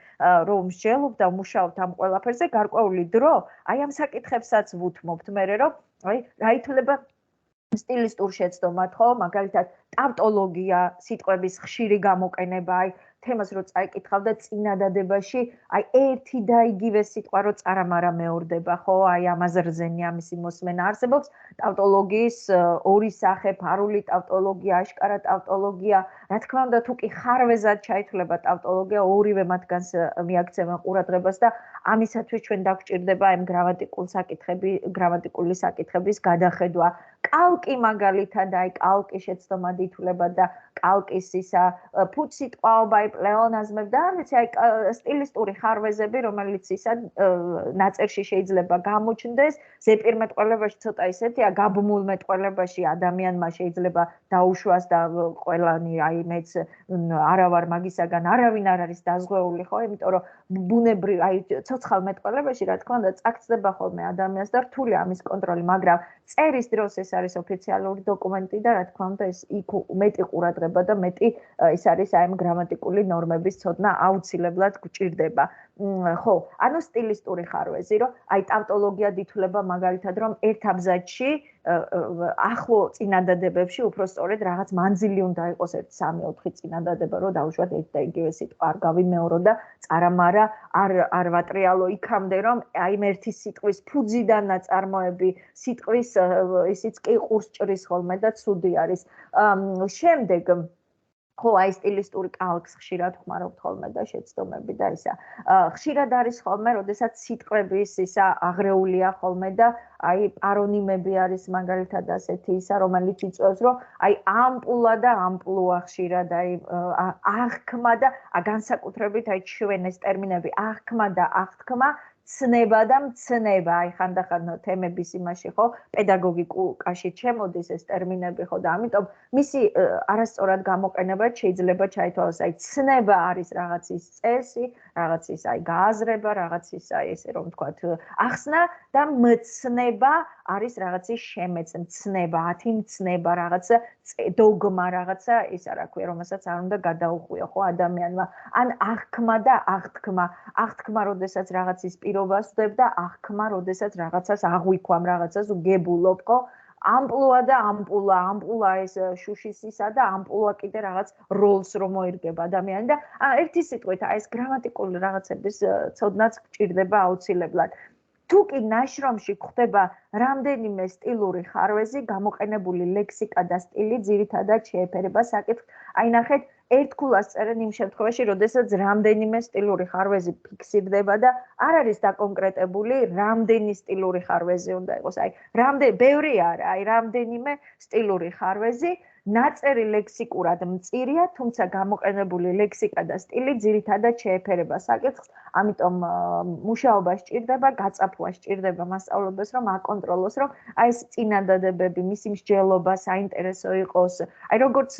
რომ მსჯელობთ და მუშაობთ ამ ყველაფერზე გარკვეული დრო, აი ამ საკითხებსაც ვუთმობთ მე რომ რა ითვლება სტილისტურ შეცდომად, ხო? მაგალითად, ტავტოლოგია, სიტყვების ხშირი გამოყენება, აი თემას რო წაიკითხავდა წინადადებაში, აი ერთი და იგივე სიტყვა რო წარამარა მეორდება, ხო? აი ამაზე რძენია მისი მოსმენა არსებობს. ტავტოლოგიის ორი სახე, ფარული ტავტოლოგია, აშკარა ტავტოლოგია. რა თქმა უნდა, თუ კი ხარვეზად ჩაითვლება ტავტოლოგია, ორივე მათგანს მიაქცევენ ყურადღებას და ამისათვის ჩვენ დაგვჭირდება ამ გრამატიკული საკითხების გადახედვა. კალკი მაგალითად, აი კალკი შეცდომად ითვლება და კალკის ისა ფუცსიტყვაობა, აი პლეონაზმები და არ ვიცი, აი სტილისტური ხარვეზები, რომელიც ისა ნაწერში შეიძლება გამოჩნდეს, ზეპირმეტყველებაში ცოტა ისეთია, გაბმულმეტყველებაში ადამიანმა შეიძლება დაუშვას და ყველანი აი მეც არა ვარ მაგისაგან არავინ არ არის დაზღვეული, ხო? იმიტომ რომ ბუნებრივ აი ცოცხალ მეტყველებაში რა თქმა უნდა წაგწდება ხოლმე ადამიანს და რთული ამის კონტროლი, მაგრამ წერის დროს ეს არის ოფიციალური დოკუმენტი და რა თქმა უნდა ეს იქ მეტი ყურადღება და მეტი ის არის აი ამ გრამატიკული ნორმების ცოდნა აუცილებლად გვჭირდება. ხო, ანუ სტილისტური ხარვეზი, რომ აი ტავტოლოგია ითვლება მაგალითად რომ ერთ აბზაცში ახლო წინადადებებში უფრო სწორედ რაღაც მანძილი უნდა იყოს 1-3-4 წინადადება, რომ დაუშვათ ერთ და იგივე სიტყვა არ გავიმეორო და წარამარა არ ვატრიალო იქამდე, რომ აი ერთი სიტყვის ფუძიდან ნაწარმოები, სიტყვის ისიც კი ყურს ჭრის ხოლმე და ცუდი არის. შემდეგ ხო, აი სტილისტური კალკს ხშირად ხმარობთ ხოლმე და შეცდომები და ისა. ხშირად არის ხოლმე, როდესაც სიტყვების ისა აღრეულია ხოლმე და აი პარონიმები არის მაგალითად ასეთი ისა, რომელიც იწვევს, რომ აი ამპულა და ამპლუა ხშირად აი აღქმა და განსაკუთრებით აი ჩვენ ეს ტერმინები აღქმა და აღთქმა ცნება და მცნება, აი ხანდახან თემების იმაში ხო, პედაგოგიკულ კაშით შემოდის ეს ტერმინები ხო და ამიტომ მისი არასწორად გამოყენება შეიძლება ჩაითვალოს, აი ცნება არის რაღაცის წესი, რაღაცის აი გააზრება, რაღაცის აი ესე რომ ვთქვათ, ახსნა და მცნება არის რაღაცის შემეცნ, მცნება, ათიმცნება, რაღაცა დოგმა, რაღაცა ის რა ქვია, რომელსაც არ უნდა გადაუხვიო ხო ადამიანმა. ან აღქმა და აღთქმა, აღთქმა, როდესაც რაღაცის პირობას ვდებ და აღქმა, როდესაც რაღაცას აღვიქვამ, რაღაცას უგებულობ, ხო? ამპლუა და ამპულა, ამპულა ეს შუშისისა და ამპულა კიდე რაღაც როლს რომ მოერგება ადამიანი და ერთი სიტყვით აი ეს გრამატიკული რაღაცების ცოდნაც გჭირდება აუცილებლად. თუ კი ნაშრომში გვხდება რამდენიმე სტილური ხარვეზი, გამოყენებული ლექსიკა და სტილი ძირითადად შეეფერება საკითხს. აი ნახეთ, ერთქულას წერენ იმ შემთხვევაში, როდესაც რამდენიმე სტილური ხარვეზი ფიქსირდება და არ არის დაკონკრეტებული, რამდენი სტილური ხარვეზი უნდა იყოს. აი, ბევრი არა, აი რამდენიმე სტილური ხარვეზი, ნაწერი ლექსიკურად მწირია, თუმცა გამოყენებული ლექსიკა და სტილი ძირითადად შეეფერება საკითხს, ამიტომ მუშაობა სჭირდება, გაწაფვა სჭირდება მასწავლებლებს, რომ აკონტროლოს, რომ აი ეს წინადადებები, მისი მსჯელობა საინტერესო იყოს. აი როგორც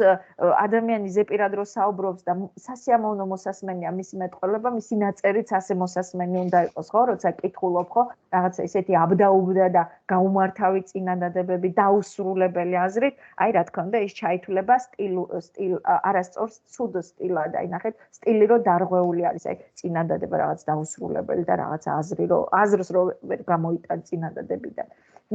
ადამიანი ზეპირად რო საუბრობს და სასიამოვნო მოსასმენია მისი მეტყველება, მისი ნაწერიც ასე მოსასმენი უნდა იყოს, ხო? როცა კითხულობ, ხო? რაღაცა ისეთი აბდაუბდა და გაუმართავი წინადადებები, დაუსრულებელი აზრით, აი რა თქმა უნდა, ის ჩაითვლება არასწორ ცუდ სტილად. აი ნახეთ, სტილი რო დარღვეული არის, აი წინადადება რაღაც დაუსრულებელი და რაღაც აზრს რო ვერ გამოიტან წინადადებიდან.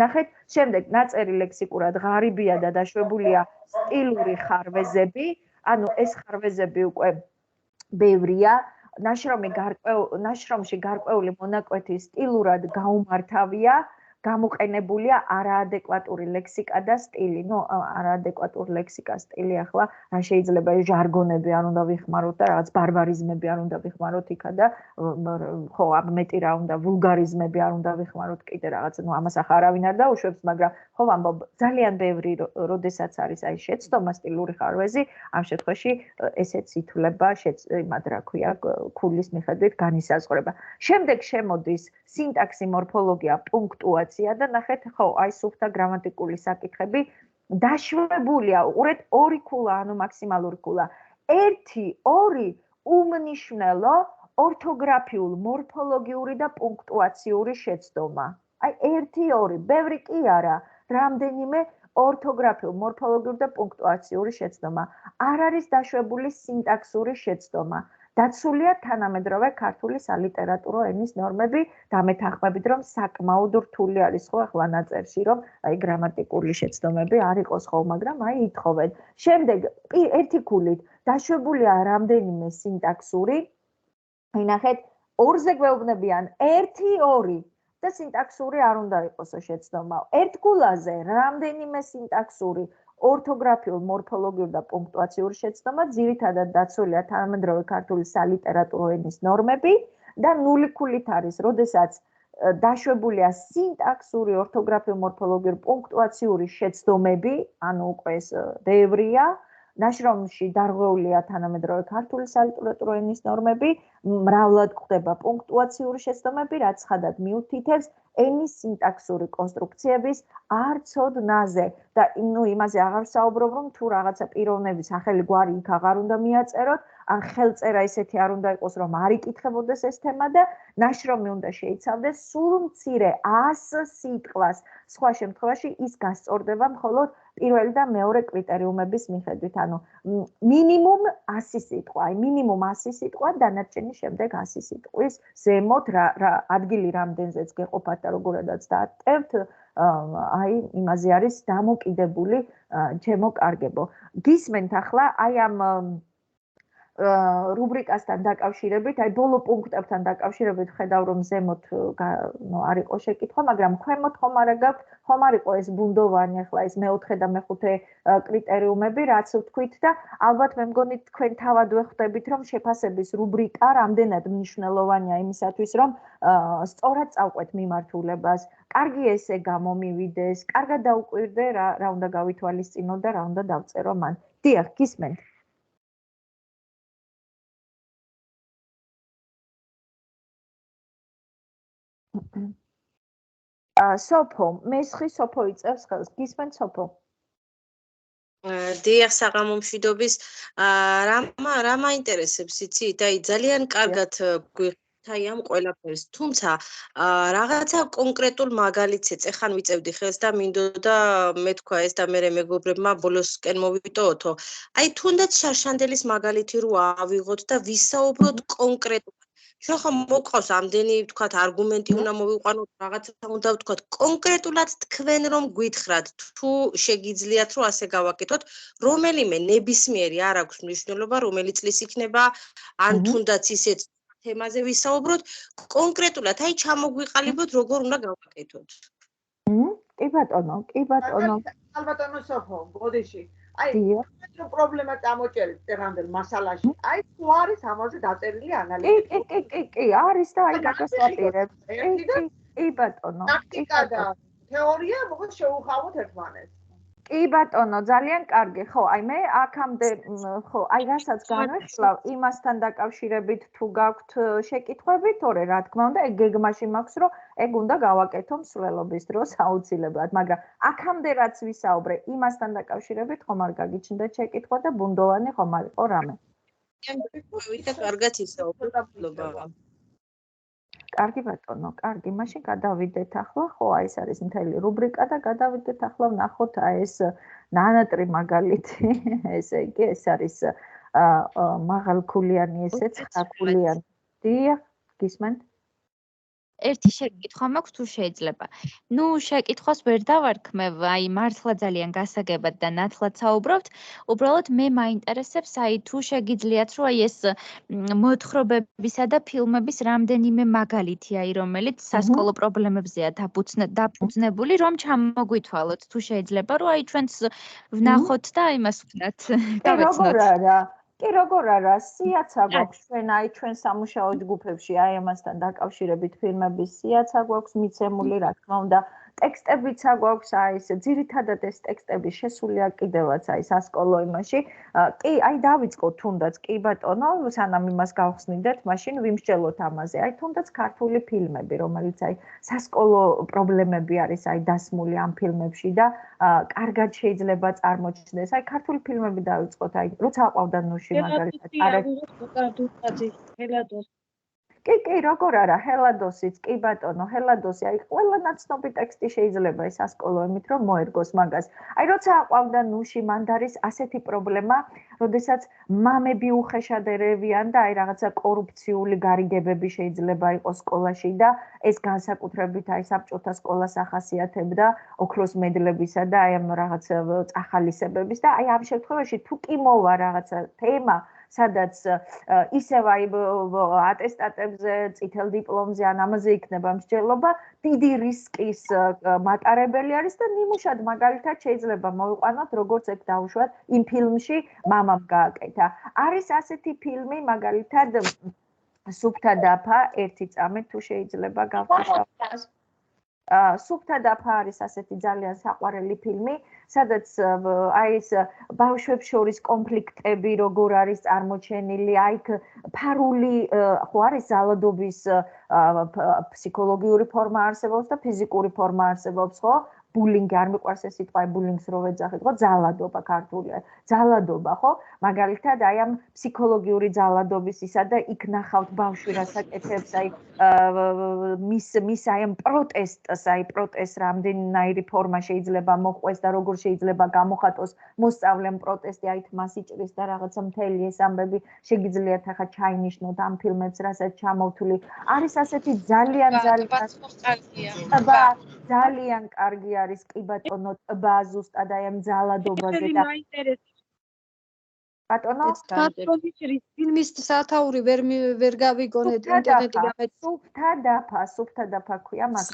ნახეთ, შემდეგ ნაწერი ლექსიკურად ღარიბია და დაშვებულია სტილური ხარვეზები, ანუ ეს ხარვეზები უკვე ბევრია. ნაშრომში გარკვეული მონაკვეთი სტილურად გაუმართავია, გამოყენებულია არაადეკვატური ლექსიკა და სტილი. ნუ არაადეკვატური ლექსიკა, სტილი ახლა რა შეიძლება ეს ჟარგონები არ უნდა ვიხმაროთ და რაღაც ბარბარიზმები არ უნდა ვიხმაროთ იქა და ხო, მეტი რა უნდა ვულგარიზმები არ უნდა ვიხმაროთ კიდე რაღაც. ნუ ამას ახლა არავინ არ დაუშვებს, მაგრამ ხო ვამბობ, ძალიან ბევრი როდესაც არის აი შეცდომა სტილური ხარვეზი, ამ შემთხვევაში ესეც ითვლება იმად რა ქვია, ქულის მიხედვით განისაზღვრება. შემდეგ შემოდის სინტაქსი, მორფოლოგია, პუნქტუაცია და ნახეთ, ხო, აი სუფთა გრამატიკული საკითხები დაშვებულია, უყურეთ, ორი ქულა, ანუ მაქსიმალური ქულა. 1-2 უმნიშვნელო ორთოგრაფიულ, მორფოლოგიური და პუნქტუაციური შეცდომა. აი 1-2, ბევრი კი არა, რამდენიმე ორთოგრაფიულ, მორფოლოგიური და პუნქტუაციური შეცდომა. არ არის დაშვებული სინტაქსური შეცდომა. დაცულია თანამედროვე ქართული სალიტერატურო ენის ნორმები და მეთანხმებით, რომ საკმაოდ რთული არის ხო ახლა ნაწერში, რომ აი გრამატიკული შეცდომები არ იყოს ხო, მაგრამ აი ითხოვენ. შემდეგ ერთი ქულით დაშვებულია რამდენიმე სინტაქსური. ინახეთ, ორზე გვეუბნებიან 1-2 და სინტაქსური არ უნდა იყოს შეცდომა. ერთ ქულაზე რამდენიმე სინტაქსური ორთოგრაფიულ, მორფოლოგიური და პუნქტუაციური შეცდომა, ძირითადად დაცულია თანამედროვე ქართული სალიტერატურო ენის ნორმები და 0 ქულით არის, როდესაც დაშვებულია სინტაქსური, ორთოგრაფიული, მორფოლოგიური, პუნქტუაციური შეცდომები, ანუ უკვე ეს ბევრია. ნაშრომში დარღვეულია თანამედროვე ქართული სალიტერატურო ენის ნორმები, მრავლად გვხვდება პუნქტუაციური შეცდომები, რაც ხადად მიუთითებს ენის სინტაქსური კონსტრუქციების არცოდნაზე და იმაზე აღარ საუბრობ, რომ თუ რაღაცა პიროვნების ახალი გვარი იქ აღარ უნდა მიაწეროთ, ან ხელწერა ისეთი არ უნდა იყოს, რომ არ იკითხებოდეს ეს თემა და ნაშრომი უნდა შეიცავდეს სულ მცირე 100 სიტყვას. სხვა შემთხვევაში ის გასწორდება მხოლოდ პირველი და მეორე კრიტერიუმების მიხედვით, ანუ მინიმუმ 100 სიტყვა, აი მინიმუმ 100 სიტყვა, დანარჩენი შემდეგ 100 სიტყვის ზემოთ რა ადგილი რამდენზეც გეყოფათ და როგორადაც დაატევთ, აი იმაზე არის დამოკიდებული ჩემო კარგებო. გისმენთ ახლა აი ამ რუბრიკასთან დაკავშირებით, აი ბოლო პუნქტებთან დაკავშირებით ხედავ რომ ზემოთ არ იყო შეკითხვა, მაგრამ ქვემოთ ხომ არა გაქვთ, ხომ არ იყო ეს ბუნდოვანი ახლა ეს მე-4 და მე-5 კრიტერიუმები, რაც ვთქვით და ალბათ მე მგონი თქვენ თავად ვხვდებით, რომ შეფასების რუბრიკა რამდენად მნიშვნელოვანია იმისათვის, რომ სწორად წავყვეთ მიმართულებას. კარგი ესე გამომივიდეს, კარგად დაუკვირდე რა უნდა გავითვალისწინო და რა უნდა დავწერო მან. დიახ, გისმენთ. სოფო, მესხი სოფო იწევს ხელს. გისმენთ სოფო? დიახ, საღამომშვიდობის. რა მაინტერესებს, იცით? აი ძალიან კარგად აი ამ ყველაფერს. თუმცა რაღაცა კონკრეტულ მაგალითს ეწეხან ვიწევდი ხელს და მინდოდა მეთქვა ეს და მე მეგობრებმა ბოლოსკენ მოვიტოვოთო. აი თუნდაც შარშანდელის მაგალითი რო ავიღოთ და ვისაუბროთ კონკრეტულად. ჩვენ ხომ მოყავს ამდენი ვთქვათ არგუმენტი უნდა მოვიყვანოთ, რაღაცა უნდა ვთქვათ, კონკრეტულად თქვენ რომ გვითხრათ, თუ შეგიძლიათ რომ ასე გავაკეთოთ, რომელიმე ნებისმიერი არ აქვს მნიშვნელობა, რომელი წლის იქნება, ან თუნდაც ისეთ თემაზე ვისაუბროთ, კონკრეტულად აი ჩამოგვიყალიბოთ, როგორ უნდა გავაკეთოთ. კი ბატონო, კი ბატონო. ალბათონო სოფო, ბოდიში. აი, რომ პრობლემა წამოჭერეთ წერანდელ მასალაში. აი, თუ არის ამაზე დაწერილი ანალიზი. კი, არის და აი გასვაპირებს. კი ბატონო. პრაქტიკა და თეორია მოხდა შეუხავოთ ერთმანეთს. კი ბატონო, ძალიან კარგი. ხო, აი მე აქამდე ხო, აი რასაც განვიხილავ, იმასთან დაკავშირებით თუ გაქვთ შეკითხვები, თორე რა თქმა უნდა, ეგ გეგმაში მაქვს, რომ ეგ უნდა გავაკეთო მსვლელობის დროს აუცილებლად, მაგრამ აქამდე რაც ვისაუბრე, იმასთან დაკავშირებით ხომ არ გაგიჩნდეთ შეკითხვა და ბუნდოვანი ხომ არ იყო რამე. ვიდრე კარგად ისაუბრებობა. კარგი ბატონო, კარგი, მაშინ გადავიდეთ ახლა, ხო, აი ეს არის მთელი რუბრიკა და გადავიდეთ ახლა ვნახოთ აი ეს ნანატრი მაგალითი, ესე იგი, ეს არის მაღალქულიანი ესე ცხაკულიანი. დიახ, გისმენთ? ერთი შეკითხვა მაქვს თუ შეიძლება. ნუ შეკითხვას ვერ დავარქმევ, აი მართლა ძალიან გასაგებად და ნათლად საუბრობთ. უბრალოდ მე მაინტერესებს, აი თუ შეგიძლიათ, რომ აი ეს მოთხრობებისა და ფილმების რამდენიმე მაგალითი, აი რომელიც სასკოლო პრობლემებზეა დაფუძნებული, რომ ჩამოგვითვალოთ, თუ შეიძლება, რომ აი ჩვენს ვნახოთ და იმას ვქნათ. როგორ არა? კი, როგორ არა, სიაცა გვაქვს ჩვენ აი ჩვენ სამუშაო ჯგუფებში აი ამასთან დაკავშირებით ფილმების სიაცა გვაქვს მიცემული, რა თქმა უნდა, ტექსტებიცა გვაქვს აი ეს ძირითადად ეს ტექსტები შესულია კიდევაც აი სასკოლო იმაში. კი, აი დავიწყოთ თუნდაც კი ბატონო, სანამ იმას გავხსნიდეთ, მაშინ ვიმსჯელოთ ამაზე. აი თუნდაც ქართული ფილმები, რომელიც აი სასკოლო პრობლემები არის აი დასმული ამ ფილმებში და კარგად შეიძლება წარმოჩნდეს. აი ქართული ფილმები დავიწყოთ, აი როცა აყვავდა ნუში მაგალითად კი, როგორ არა, ჰელადოსიც, კი ბატონო, ჰელადოსი, აი ყველა ნაცნობი ტექსტი შეიძლება ეს სასკოლო იმით რომ მოერგოს მაგას. აი როცა აყვავდა ნუში მანდ არის ასეთი პრობლემა, როდესაც მამები უხეშად ერევიან და აი რაღაცა კორუფციული გარიგებები შეიძლება იყოს სკოლაში და ეს განსაკუთრებით აი საბჭოთა სკოლას ახასიათებდა ოქროს მედლებისა და აი ამ რაღაც წახალისებების და აი ამ შემთხვევაში თუ კი მოვა რაღაცა თემა სადაც ისევ აი ატესტატებზე, წითელ დიპლომზე ან ამაზე იქნება მსჯელობა, დიდი რისკის მატარებელი არის და ნიმუშად მაგალითად შეიძლება მოვიყვანოთ, როგორც ეგ დავუშვათ, იმ ფილმში მამამ გააკეთა. არის ასეთი ფილმი, მაგალითად სუფთა დაფა, ერთი წამით თუ შეიძლება გავხსნათ. სუფთა დაფა არის ასეთი ძალიან საყვარელი ფილმი, სადაც აი ეს ბავშვებს შორის კონფლიქტები როგორ არის წარმოჩენილი, აი ფარული ხო არის ზალადობის ფსიქოლოგიური ფორმა არსებობს და ფიზიკური ფორმა არსებობს, ხო? ბულინგი არ მიყვარს ეს სიტყვა, ბულინგს რო ვეძახით, ხო? ზალადობა ქართულია. ზალადობა, ხო? მაგალითად, აი ამ ფსიქოლოგიური ზალადობის ისა და იქ ნახავთ ბავშვი რასაკეთებს, აი მის აი ამ პროტესტს, აი პროტესტ რამდენიერი ფორმა შეიძლება მოყვეს და როგორ შეიძლება გამოხატოს მოსწავლემ პროტესტი, აი თმას იჭრის და რაღაცა მთელი ეს ამბები შეგიძლიათ ახლა ჩაინიშნოთ ამ ფილმებს, რასაც ჩამოვთვლი. არის ასეთი ძალიან ძალიან კარგი არის კი ბატონო ტბა ზუსტად აი ამ ზალადობაზე და ბატონო ფილმის სათაური ვერ გავიგონეთ ინტერნეტი გამეთ სუფთა დაფა ქვია მაგ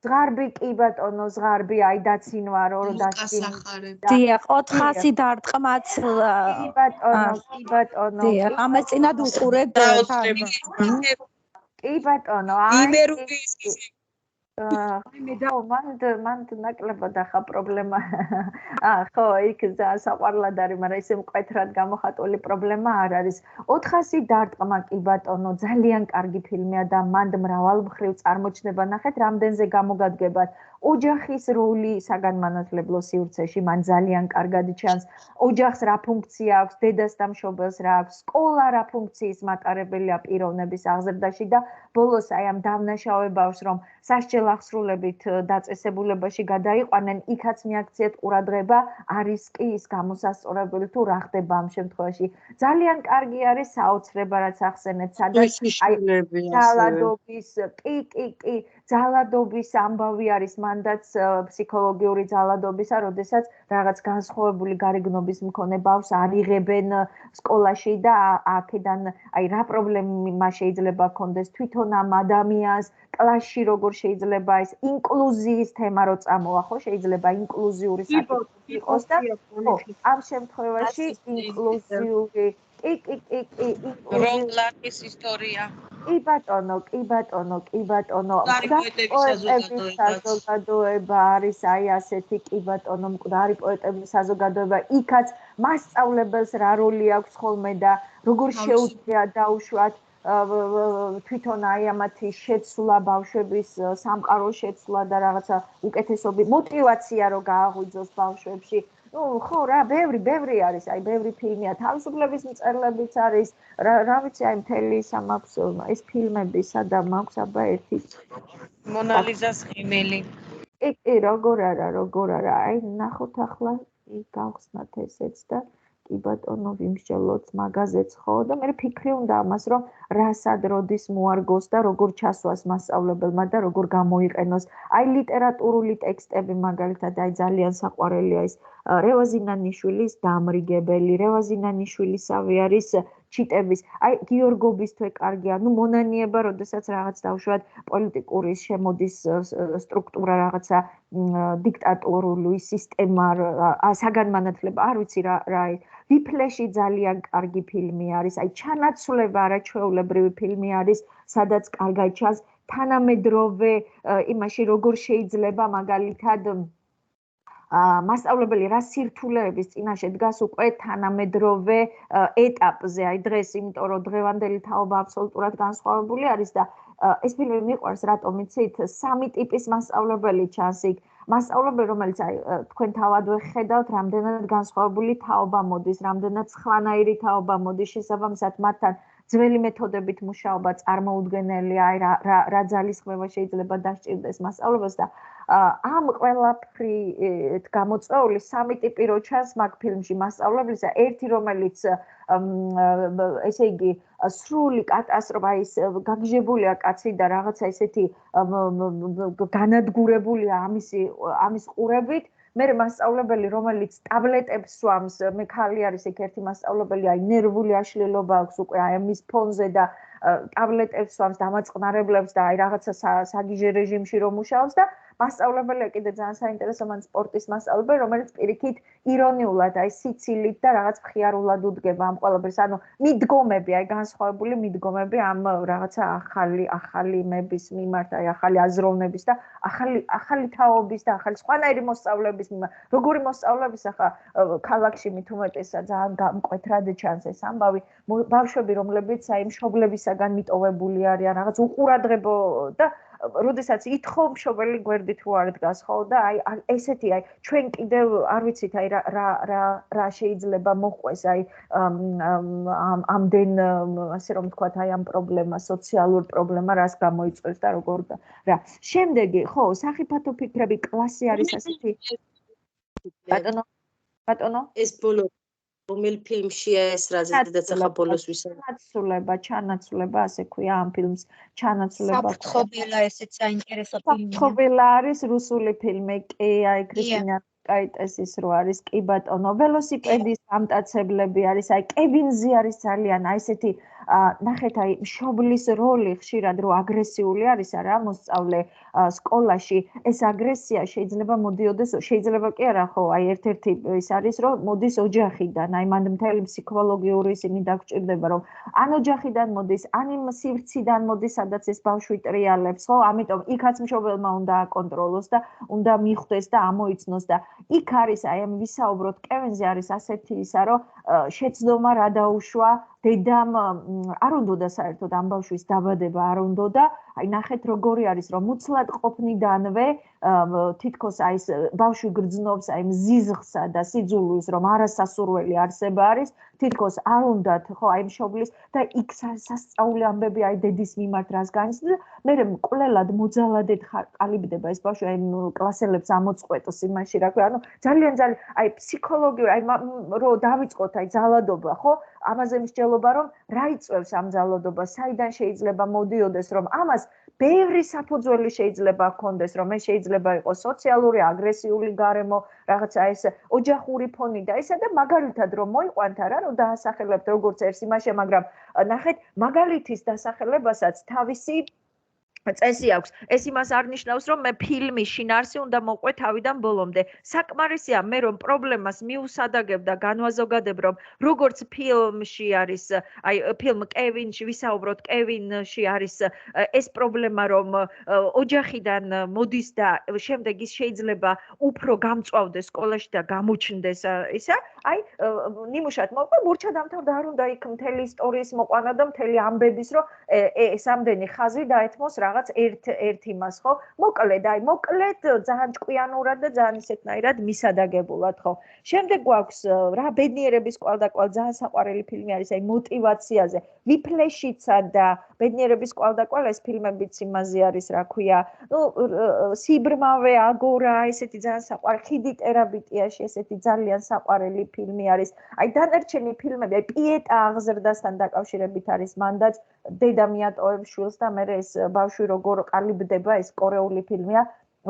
ზღარბი კი ბატონო ზღარბი აი დაცინვარო დიახ 400 დარტყმაც კი ბატონო ამეწინად უყურებ კი ბატონო მან ნაკლებად ახლა პრობლემა ხო იქ საყვარლად არის მაგრამ ისე მკვეთრად გამოხატული პრობლემა არ არის 400 დარტყმა კი ბატონო ძალიან კარგი ფილმია და მანდ მრავალმხრივ წარმოჩნება ნახეთ რამდენზე გამოგადგებათ ოჯახის როლი საგანმანათლებლო სივრცეში მან ძალიან კარგად ჩანს ოჯახს რა ფუნქცია აქვს დედას და მშობელს რა აქვს სკოლა რა ფუნქციის მატარებელია პიროვნების აღზრდაში და ბოლოს აი ამ დავნაშავე ბავშვს რომ სასჯელ აღსრულებით დაწესებულებაში გადაიყვანენ იქაც მიაქციეთ ყურადღება არის კი ის გამოსასწორებელი თუ რა ხდება ამ შემთხვევაში ძალიან კარგი არის საოცრება რაც ახსენეთ სადაც აი ზალადობის კი ზალადობის ამბავი არის მანდაც ფსიქოლოგიური ზალადობისა, როდესაც რაღაც განსხვავებული გარეგნობის მქონე ბავშვს არიღებენ სკოლაში და აქედან აი რა პრობლემა შეიძლება ჰქონდეს თვითონ ამ ადამიანს კლასში როგორ შეიძლება ეს ინკლუზიის თემა რო წამოვა ხო შეიძლება ინკლუზიური საკითხი იყოს და ხო ამ შემთხვევაში ინკლუზიური რომლარის ისტორია კი ბატონო საზოგადოება არის აი ასეთი კი ბატონო მკვდარი პოეტების საზოგადოება იქაც მასწავლებელს რა როლი აქვს ხოლმე და როგორ შეუძლია დაუშვათ თვითონ აი ამათი შეცვლა ბავშვების სამყარო შეცვლა და რაღაცა უკეთესობის მოტივაცია რო გააღვიძოს ბავშვებში ხო რა ბევრი არის აი ბევრი ფილმია თავისუფლების მწერლებიც არის რა ვიცი აი მთელი სამაქვს ეს ფილმები სადამ აქვს აბა ერთი მონალიზას ხიმელი კი როგორ არა აი ნახოთ ახლა გავხსნათ ესეც და კი ბატონო ვიმსჯელოთ მაგაზეც ხო და მე ფიქრი უნდა ამას რომ რასად როდის მოარგოს და როგორ ჩასვას მასწავლებელმა და როგორ გამოიყენოს აი ლიტერატურული ტექსტები მაგალითად აი ძალიან საყვარელია ის რევაზინანიშვილის დამრიგებელი რევაზინანიშვილისავე არის ჩიტების, აი გიორგობის თვე კარგია, ну მონანიება, როდესაც რაღაც დავშვათ პოლიტიკური შემოდის სტრუქტურა რაღაცა დიქტატორული სისტემა, საგანმანათლებლო, არ ვიცი რა ვიფლეში ძალიან კარგი ფილმი არის, აი ჩანაცვლება არაჩვეულებრივი ფილმი არის, სადაც კარგად ჩანს თანამედროვე იმაში როგორ შეიძლება მაგალითად მასწავლებელი რა სირთულეების წინაშე დგას უკვე თანამედროვე ეტაპზე, აი დღეს, იმიტომ რომ დღევანდელი თაობა აბსოლუტურად განსხვავებული არის და ეს ფილმი მიყვარს, რატომ იცით, სამი ტიპის მასწავლებელი ჩანს იქ. მასწავლებელი, რომელიც აი თქვენ თავად ვეხედავთ, რამდენად განსხვავებული თაობა მოდის, რამდენად სხვანაირი თაობა მოდის, შესაბამისად მათთან ძველი მეთოდებით მუშაობა წარმოუდგენელია, აი რა ძალისხმევა შეიძლება დასჭირდეს მასწავლებლებს და ამ ყველაფრით გამოწვეული სამი ტიპი რო ჩანს მაგ ფილმში მასწავლებლისა, ერთი რომელიც ესე იგი სრული კატასტროფა ის გაგჟებულია კაცი და რაღაცა ესეთი განადგურებულია ამის ყურებით მე მასწავლებელი რომელიც ტაბლეტებს სვამს მე ხალი არის ეგ ერთი მასწავლებელი აი ნერვული აშლილობა აქვს უკვე აი ამის ფონზე და ტაბლეტებს სვამს დამაწყნარებლებს და აი რაღაცა საგიჟე რეჟიმში რომ მუშაობს და მასწავლებელია კიდე ძალიან საინტერესო მან სპორტის მასწავლებელი რომელიც პირიქით ირონიულად აი სიცილით და რაღაც მხიარულად უდგება ამ ყველაფერს ანუ მიდგომები აი განსხვავებული მიდგომები ამ რაღაცა ახალი იმების მიმართ აი ახალი აზროვნების და ახალი თაობის და ახალი სხვანაირი მოსწავლების მიმართ როგორი მოსწავლების ახლა ქალაქში მით უმეტესად ძალიან გამკვეთრად ჩანს ეს ამბავი ბავშვები რომლებიც აი მშობლებისაგან მიტოვებული არიან რაღაც უყურადღებო და როდესაც ითხოვ მშობელი გვერდით რო არ დგას ხო და აი ესეთი აი ჩვენ კიდევ არ ვიცით აი რა შეიძლება მოყვეს აი ამდენ ასე რომ ვთქვათ აი ამ პრობლემა სოციალურ პრობლემა რას გამოიწვევს და როგორ რა შემდეგი ხო სახიფათო ფიქრები კლასი არის ასეთი ბატონო ეს ბოლო რომელ ფილმშია ეს რაზედაც ახლა ბოლოს ვისაუბრეთ ჩანაცვლება ასე ქვია ამ ფილმს ჩანაცვლება საფრთხობელა ესეც საინტერესო ფილმია საფრთხობელა არის რუსული ფილმი კი აი კრისტინა კაიტესის რო არის კი ბატონო ველოსიპედის ამტაცებლები არის აი კევინზი არის ძალიან აი ესეთი ნახეთ აი მშობლის როლი ხშირად რო აგრესიული არის არა მოსწავლე სკოლაში ეს აგრესია შეიძლება მოდიოდეს შეიძლება კი არა ხო აი ერთ-ერთი ის არის რომ მოდის ოჯახიდან აი მან მთელი ფსიქოლოგიური ისინი დაგჭირდება რომ ან ოჯახიდან მოდის ან იმ სივრციდან მოდის სადაც ეს ბავშვი ტრიალებს ხო ამიტომ იქაც მშობელმა უნდა აკონტროლოს და უნდა მიხვდეს და ამოიცნოს და იქ არის აი ამ ვისაუბროთ კევინზე არის ასეთი ისა რომ შეცდომა რა დაუშვა დედამ არ უნდა საერთოდ ამ ბავშვის დაბადება არ უნდა აი ნახეთ როგორი არის რომ უცლად ყოფნიდანვე თითქოს აი ეს ბავშვი გრძნობს აი მზიზღსა და სიძულვილს რომ არასასურველი არსება არის თითქოს არ უნდათ ხო აი მშობლის და იქ სასწაული ამბები აი დედის მიმართ რას განიცდის მე მკვლელად მოძალადეთ ყალიბდება ეს ბავშვი აი კლასელებს ამოწყვეტოს იმაში რა ქვია ანუ ძალიან აი ფსიქოლოგიური აი რო დავიწყოთ აი ძალადობა ხო ამაზე მსჯელობა რომ რა იწვევს ამ ძალადობას საიდან შეიძლება მოდიოდეს რომ ამას ბევრი საფუძველი შეიძლება ჰქონდეს რომ ეს შეიძლება იყოს სოციალური აგრესიული გარემო რაღაცა ეს ოჯახური ფონი და ისა და მაგალითად რომ მოიყვანთ არა რომ დაასახელებთ როგორც ერთ იმაში მაგრამ ნახეთ მაგალითის დასახელებასაც თავისი წესი აქვს. ეს იმას არ ნიშნავს, რომ მე ფილმის შინაარსი უნდა მოყვე თავიდან ბოლომდე. საკმარისია მე რომ პრობლემას მიუსადაგებ და განვაზოგადებ, რომ როგორც ფილმში არის, აი ფილმ კევინში ვისაუბროთ, კევინში არის ეს პრობლემა, რომ ოჯახიდან მოდის და შემდეგ ის შეიძლება უფრო გამწვავდეს სკოლაში და გამოჩნდეს ისა, აი ნიმუშად მოყვე, მურჩა დამთავრდა არ უნდა იქ მთელი ისტორიის მოყვანა და მთელი ამბების, რომ ეს ამდენი ხაზი დაეთმოს რაღაც ერთ იმას ხო მოკლედ აი მოკლედ ძალიან ჭკვიანურად და ძალიან ისეთნაირად მისადაგებულად ხო შემდეგ გვაქვს რა ბედნიერების კვალდაკვალ ძალიან საყვარელი ფილმი არის აი мотиваციაზე ვიფლეშიცა და ბედნიერების კვალდაკვალ ეს ფილმებიც იმაზე არის რა ქვია ნუ სიბრმავე აგორა ესეთი ძალიან საყვარელი ხიდი ტერაბიტიაში ესეთი ძალიან საყვარელი ფილმი არის აი დანარჩენი ფილმები აი პიეტა აღზრდასთან დაკავშირებით არის მანდაც დედა მიატოვებს შვილს და მე ეს ბავშვი როგორ ყალიბდება ეს კორეული ფილმია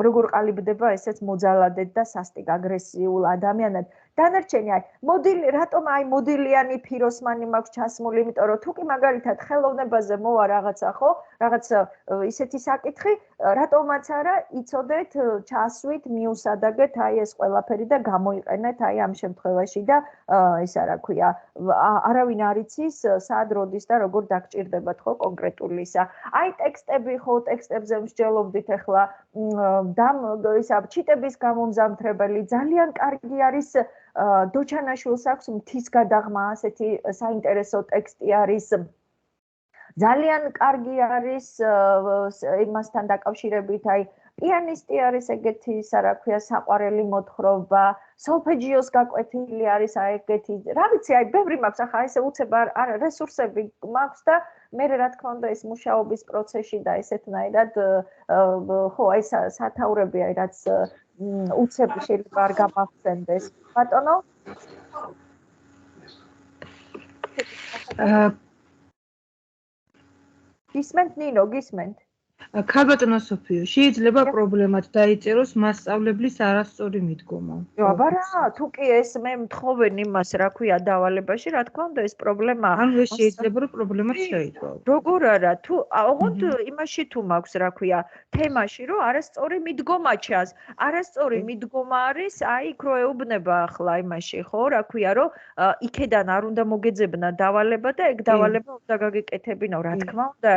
როგორ ყალიბდება ესეც მოძალადეთ და სასტიკ აგრესიულ ადამიანად დანარჩენი აი მოდილი რატომ აი მოდილიანი ფიროსმანი მაქვს ჩასმული, იმიტომ რომ თუ კი მაგალითად ხელოვნებაზე მოვა რაღაცა ხო, რაღაც ისეთი საკითხი, რატომაც არა იცოდეთ ჩასვით, მიუსადაგეთ აი ეს ყველაფერი და გამოიყენეთ აი ამ შემთხვევაში და ისა რა ქვია, არავინ არ იცის სად როდის და როგორ დაგჭირდებათ ხო კონკრეტული ისა. აი ტექსტები ხო, ტექსტებზე მსჯელობდით ახლა ისა ჩიტების გამომზამთრებელი ძალიან კარგი არის დოჩანაშვილს აქვს მთის გადაღმა, ასეთი საინტერესო ტექსტი არის. ძალიან კარგი არის იმასთან დაკავშირებით, აი პიანისტი არის ეგეთი, ისა რა ქვია, საყვარელი მოთხრობა, სოლფეჯიოს გაკვეთილი არის აი ეგეთი. რა ვიცი, აი ბევრი მაქვს, ახლა ესე უცებ არ რესურსები მაქვს და მე რა თქმა უნდა ეს მუშაობის პროცესში და ესეთნაირად ხო აი სათაურები აი რაც უცებ შეიძლება არ გამახსენდეს. ბატონო? გისმენთ ნინო, გისმენთ? ქალბატონო სოფიო, შეიძლება პრობლემად დაიწეროს მასწავლებლის არასწორი მიდგომა. აბა რა, თუ კი ეს მე მთხოვენ იმას, რა ქვია, დავალებაში, რა თქმა უნდა, ეს პრობლემაა. ანუ ეს შეიძლება რომ პრობლემად შეიცვალოს. როგორ არა, თუ ოღონდ იმაში თუ მაქვს, რა ქვია, თემაში, რომ არასწორი მიდგომა ჩანს. არასწორი მიდგომა არის, აი იქ რო ეუბნება ახლა იმაში, ხო, რა ქვია, რომ იქედან არ უნდა მოგეძებნა დავალება და ეგ დავალება უნდა გაგეკეთებინო, რა თქმა უნდა,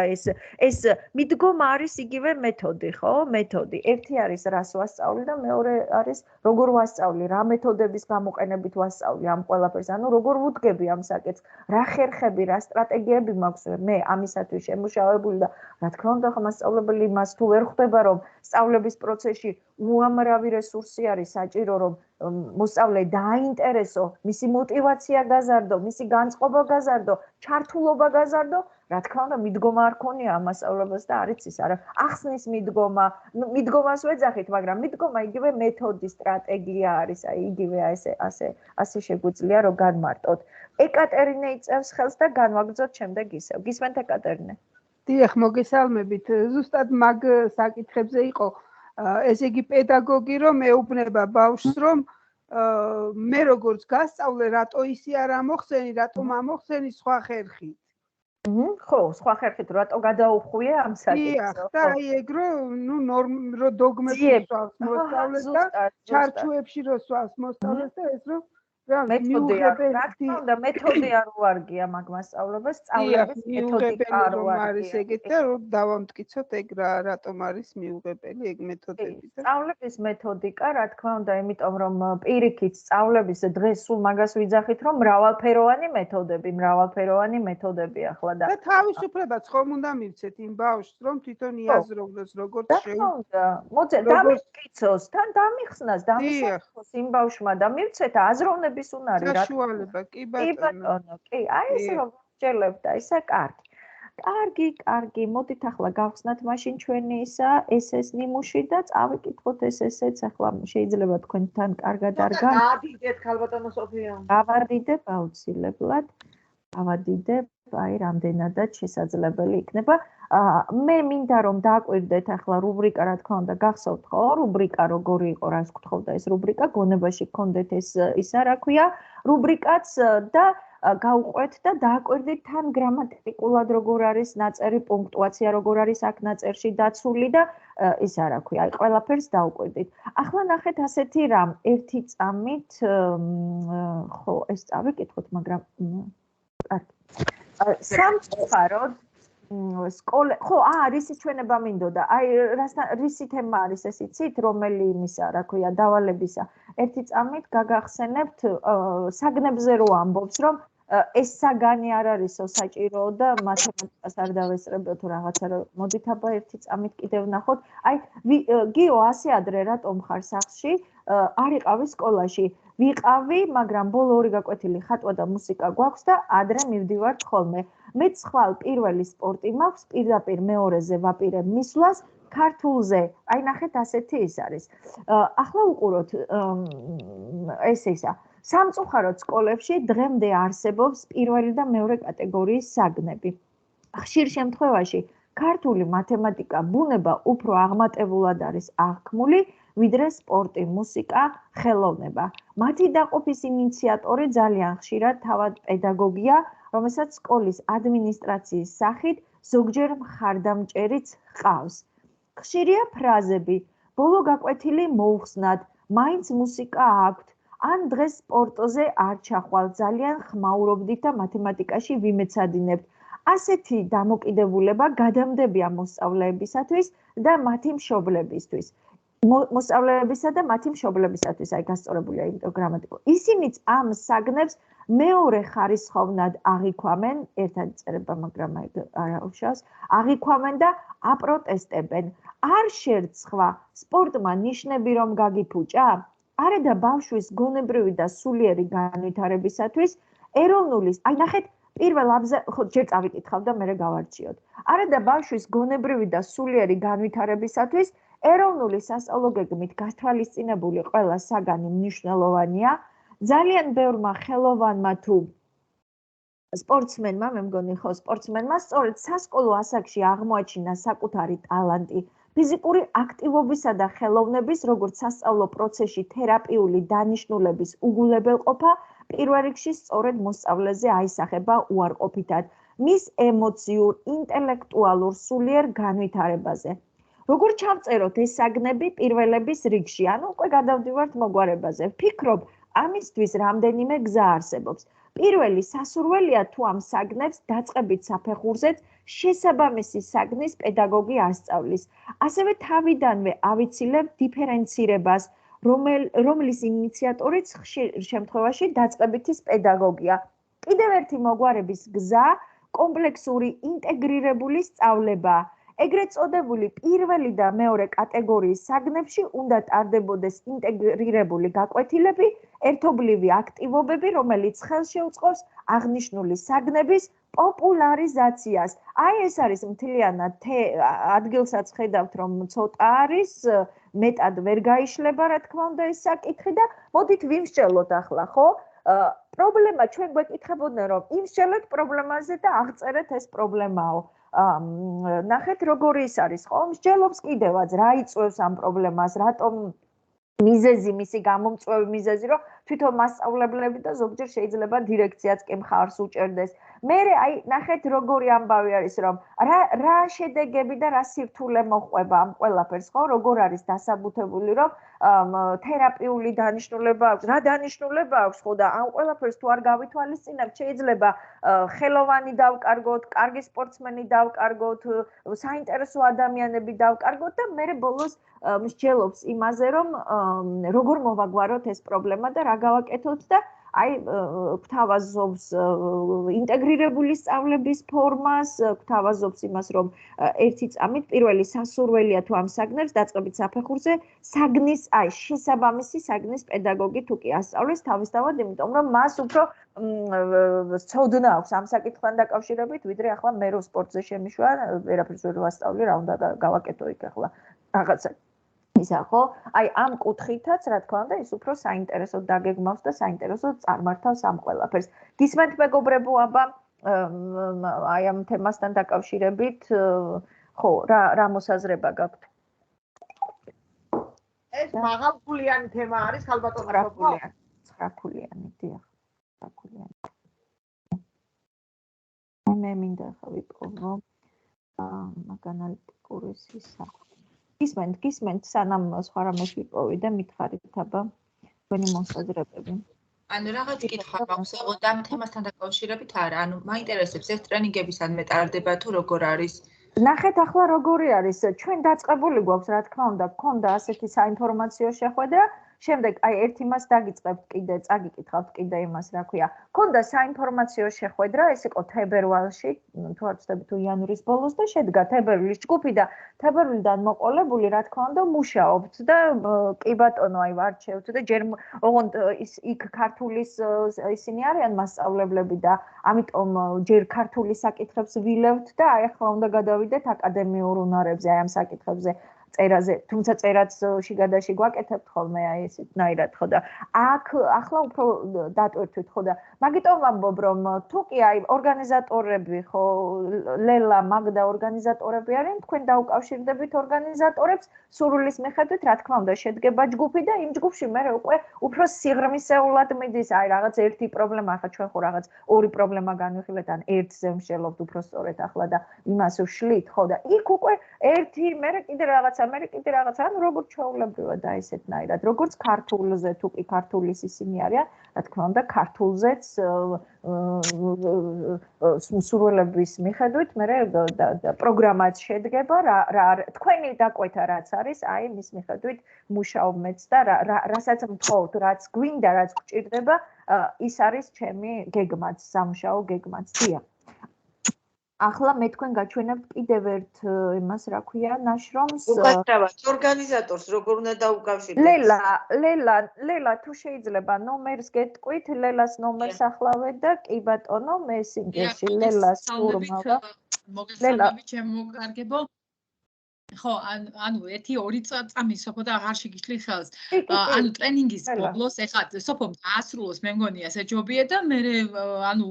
ეს მიდგომა არის იგივე მეთოდი, ხო? მეთოდი. ერთი არის რას ვასწავლი და მეორე არის როგორ ვასწავლი, რა მეთოდების გამოყენებით ვასწავლი ამ ყველაფერს. ანუ როგორ ვუდგები ამ საკითხს, რა ხერხები, რა სტრატეგიები მაქვს მე ამისათვის შემუშავებული და რა თქმა უნდა, ხომ მასწავლებელი მას თუ ვერ ხვდება, რომ სწავლების პროცესში უამრავი რესურსი არის საჭირო, რომ მოსწავლე დააინტერესო, მისი мотиваცია გაზარდო, მისი განწყობა გაზარდო, ჩართულობა გაზარდო, რა თქმა უნდა, მიდგომა არ ქონია ამ მასწავლებას და არ იცის არა. ახსნის მიდგომა, მიდგომას ვეძახით, მაგრამ მიდგომა იგივე მეთოდი, სტრატეგია არის, აი იგივე ასე შეგვიძლია რომ განმარტოთ. ეკატერინე იწევს ხელს და განვაგრძოთ შემდეგ ისევ. გისმენთ ეკატერინე? დიახ, მოგესალმებით. ზუსტად მაგ საკითხებზე იყო ესე იგი პედაგოგი რომ ეუბნება ბავშვს რომ მე როგორც გასწავლე რატო ისე არ ამოხსენი, რატომ ამოხსენი სხვა ხერხით. ხო, სხვა ხერხით რატო გადაუხვიე ამ საკითხს. დიახ, და აი ეგ რომ დოგმებს სვავს მოსწავლეს და ჩარჩოებში რომ სვავს მოსწავლეს და ეს რომ მეთოდი არ უარგია მაგ მასწავლებას, სწავლების მეთოდი არ არის ეგეთი და რომ დავამტკიცოთ ეგ რატომ არის მიუღებელი ეგ მეთოდები და სწავლების მეთოდიკა, რა თქმა უნდა, იმიტომ რომ პირიქით სწავლების დღეს სულ მაგას ვიძახით, რომ მრავალფეროვანი მეთოდები ახლა და თავისუფლებაც ხომ უნდა მივცეთ იმ ბავშვს, რომ თვითონ იაზროს როგორც შეუძლია. მოძე დამიკიცოს, თან დამიხსნას, დამისახოს იმ ბავშვმა და მივცეთ აზროვნების უნარი რა საშუალება კი ბატონო კი აი ეს რომ შელებდა ისა კარგი მოდით ახლა გავხსნათ მაშინ ჩვენი ისა SS ნიმუში და წავიკითხოთ SS-ს ახლა შეიძლება თქვენთან კარგად არ გავადიდეთ ქალბატონო სოფია გავადიდებ აუცილებლად გავადიდებ აი რამდენადაც შესაძლებელი იქნება მე მინდა რომ დააკვირდეთ ახლა რუბრიკა რა თქმა უნდა გახსოვთ ხო რუბრიკა როგორი იყო რას გთხოვდა ეს რუბრიკა გონებაში გქონდეთ ეს ისა რა ქვია რუბრიკაც და გავყვეთ და დააკვირდით თან გრამატიკულად როგორ არის ნაწერი პუნქტუაცია როგორ არის აქ ნაწერში დაცული და ისა რა ქვია აი ყველაფერს დაუკვირდით ახლა ნახეთ ასეთი რამ ერთი წამით ხო ეს წავიკითხოთ მაგრამ სამწუხაროდ სკოლა ხო რისი ჩვენება მინდოდა აი რისი თემა არის ეს იცით რომელი იმისა რა ქვია დავალებისა ერთი წამით გაგახსენებთ საგნებზე რო ამბობს რომ ეს საგანი არ არისო საჭირო და მათემატიკას არ დავესწრებო თუ რაღაცა რომ მოდით აბა ერთი წამით კიდევ ნახოთ აი გიო ასე ადრე რატომ ხარ სახლში არ იყავი სკოლაში ვიყავი მაგრამ ბოლო ორი გაკვეთილი ხატვა და მუსიკა გვაქვს და ადრე მივდივართ ხოლმე მე ხვალ პირველი სპორტი მაქვს პირდაპირ მეორეზე ვაპირებ მისვლას ქართულზე აი ნახეთ ასეთი ის არის ახლა უყუროთ ეს ისა სამწუხაროდ სკოლებში დღემდე არსებობს პირველი და მეორე კატეგორიის საგნები ხშირ შემთხვევაში ქართული მათემატიკა ბუნება უფრო აღმატებულად არის აღქმული ვიდრე სპორტი, მუსიკა, ხელოვნება. მათი დაყოფის ინიციატორი ძალიან ხშირად თავად პედაგოგია, რომელსაც სკოლის ადმინისტრაციის სახით ზოგჯერ მხარდამჭერიც ჰყავს. ხშირია ფრაზები: ბოლო გაკვეთილი მოუხსნათ, მაინც მუსიკა აქვთ, ან დღეს სპორტზე არ ჩახვალ, ძალიან ხმაურობდით და მათემატიკაში ვიმეცადინებთ. ასეთი დამოკიდებულება გადამდებია მოსწავლეებისათვის და მათი მშობლებისთვის. მოსწავლეებისა და მათი მშობლებისათვის, აი გასწორებულია იმიტომ გრამატიკულად. ისინიც ამ საგნებს მეორე ხარისხოვნად აღიქვამენ, ერთად წერება, მაგრამ არა უშავს, აღიქვამენ და აპროტესტებენ. არ შერცხვა, სპორტმა ნიშნები რომ გაგიფუჭა? არა და ბავშვის გონებრივი და სულიერი განვითარებისათვის ეროვნული, აი ნახეთ, პირველ ხო ჯერ წავიკითხავ და მერე გავარჩიოთ. არა და ბავშვის გონებრივი და სულიერი განვითარებისათვის ეროვნული სასწავლო გეგმით გათვალისწინებული ყველა საგანი მნიშვნელოვანია. ძალიან ბევრმა ხელოვანმა თუ სპორტსმენმა, მე მგონი ხო, სპორტსმენმა სწორედ სასკოლო ასაკში აღმოაჩინა საკუთარი ტალანტი. ფიზიკური აქტივობისა და ხელოვნების, როგორც სასწავლო პროცესში თერაპიული დანიშნულების უგულებელყოფა, პირველ რიგში სწორედ მოსწავლეზე აისახება უარყოფითად, მის ემოციურ, ინტელექტუალურ, სულიერ განვითარებაზე. როგორ ჩავწეროთ ეს საგნები პირველების რიგში, ანუ უკვე გადავდივართ მოგვარებაზე. ვფიქრობ, ამისთვის რამდენიმე გზა არსებობს. პირველი სასურველია თუ ამ საგნებს დაწყებით საფეხურზეც შესაბამისი საგნის პედაგოგი ასწავლის. ასევე თავიდანვე ავიცილებ დიფერენცირებას, რომლის ინიციატორიც ხშირ შემთხვევაში დაწყებითის პედაგოგია. კიდევ ერთი მოგვარების გზა კომპლექსური ინტეგრირებული სწავლება. ეგრეთ წოდებული პირველი და მეორე კატეგორიის საგნებში უნდა ტარდებოდეს ინტეგრირებული გაკვეთილები, ერთობლივი აქტივობები, რომელიც ხელს შეუწყობს აღნიშნული საგნების პოპულარიზაციას. აი ეს არის მთლიანად ადგილსაც ხედავთ, რომ ცოტა არის, მეტად ვერ გაიშლება, რა თქმა უნდა, ეს საკითხი და მოდით ვიმსჯელოთ ახლა, ხო? პრობლემა ჩვენ გვეკითხებოდნენ, რომ იმსჯელოთ პრობლემაზე და აღწერეთ ეს პრობლემაო. ნახეთ როგორი ის არის, ხო? მსჯელობს კიდევაც, რა იწვევს ამ პრობლემას, რატომ მიზეზი, მისი გამომწვევი მიზეზი, რომ თვითონ მასწავლებლები და ზოგჯერ შეიძლება დირექციაც კი მხარს უჭერდეს. მერე აი ნახეთ როგორი ამბავი არის, რომ რა შედეგები და რა სირთულე მოყვება ამ ყველაფერს, ხო? როგორ არის დასაბუთებული, რომ თერაპიული დანიშნულება აქვს, რა დანიშნულება აქვს, ხო და ამ ყველაფერს თუ არ გავითვალისწინებთ, შეიძლება ხელოვანი დავკარგოთ, კარგი სპორტსმენი დავკარგოთ, საინტერესო ადამიანები დავკარგოთ და მერე ბოლოს მსჯელობს იმაზე, რომ როგორ მოვაგვაროთ ეს პრობლემა და რა გავაკეთოთ და აი გვთავაზობს ინტეგრირებული სწავლების ფორმას, გვთავაზობს იმას, რომ ერთი წამით პირველი სასურველია თუ ამ საგნებს დაწყებით საფეხურზე საგნის, აი შესაბამისი საგნის პედაგოგი თუ კი ასწავლის თავისთავად, იმიტომ რომ მას უფრო ცოდნა აქვს ამ საკითხთან დაკავშირებით, ვიდრე ახლა მე რო სპორტზე შემიშვა, ვერაფერს ვერ ვასწავლი, რა უნდა გავაკეთო იქ ახლა რაღაცა. ისა ხო? აი ამ კუთხითაც, რა თქმა უნდა, ის უფრო საინტერესოდ დაგეგმავს და საინტერესოდ წარმართავს ამ ყველაფერს. გისმენთ მეგობრებო, აბა აი ამ თემასთან დაკავშირებით, ხო, რა მოსაზრება გაქვთ? ეს მაღალგულიანი თემა არის, ხალბატონო. 9 ქულიანი, დიახ, 9 ქულიანი. მე მინდა ხა ვიპოვო მაგანალიტიკური სისახი. გისმენთ, სანამ სხვა რამეს ვიპოვი და მითხარით აბა თქვენი მოსაზრებები. ანუ რაღაც კითხვა მაქვს, ამ თემასთან დაკავშირებით არა, ანუ მაინტერესებს ეს ტრენინგებისად მეტარდება თუ როგორ არის? ნახეთ ახლა როგორი არის, ჩვენ დაწყებული გვაქვს, რა თქმა უნდა, გქონდა ასეთი საინფორმაციო შეხვედრა, შემდეგ აი ერთ იმას დაგიწყებთ კიდე, წაგიკითხავთ კიდე იმას, რა ქვია. გქონდა საინფორმაციო შეხვედრა, ეს იყო თებერვალში, თუ არ ვცდები თუ იანვრის ბოლოს და შედგა თებერვლის ჯგუფი და თებერვლიდან მოყოლებული, რა თქმა უნდა, მუშაობთ და კი ბატონო, აი ვარჩევთ და ჯერ ოღონდ იქ ქართულის ისინი არიან მასწავლებლები და ამიტომ ჯერ ქართულის საკითხებს ვილევთ და აი ახლა უნდა გადავიდეთ აკადემიურ უნარებზე, აი ამ საკითხებზე. წერაზე, თუმცა წერაც შიგადაში გვაკეთებთ ხოლმე აი ესეთნაირად ხო და აქ ახლა უფრო დატვირთვით ხო და მაგიტომ ვამბობ რომ თუ კი აი ორგანიზატორები ხო ლელა მაგდა ორგანიზატორები არიან თქვენ დაუკავშირდებით ორგანიზატორებს სურვილის მიხედვით რა თქმა უნდა შედგება ჯგუფი და იმ ჯგუფში მე უკვე უფრო სიღრმისეულად მიდის აი რაღაც ერთი პრობლემა ახლა ჩვენ ხო რაღაც ორი პრობლემა განვიხილეთ ან ერთზე ვშელობთ უფრო სწორედ ახლა და იმას ვშლით ხო და იქ უკვე ერთი მე კიდე რაღაცა ანუ როგორც ჩვეულებრივად აი ესეთნაირად როგორც ქართულზე თუ კი ქართულის ისინი არიან რა თქმა უნდა ქართულზეც სურვილების მიხედვით მე პროგრამაც შედგება რა თქვენი დაკვეთა რაც არის აი მის მიხედვით მუშაობთ და რასაც მთხოვთ რაც გვინდა რაც გჭირდება ის არის ჩემი გეგმაც სამუშაო გეგმაც დიახ ახლა მე თქვენ გაჩვენებთ კიდევ ერთ იმას რა ქვია ნაშრომს უკაცრავად ორგანიზატორს როგორ უნდა დაუკავშირდეთ ლელა თუ შეიძლება ნომერს გეტყვით ლელას ნომერს ახლავე და კი ბატონო მესენჯერში ლელას ურმავა მოგესალმებით ჩემო კარგებო ხო ანუ 1-2 წამი სოფო და აღარ შეგიშლი ხელს ანუ ტრენინგის ბოლოს ეხლა სოფომ დაასრულოს მე მგონია ეს ჯობია და მე ანუ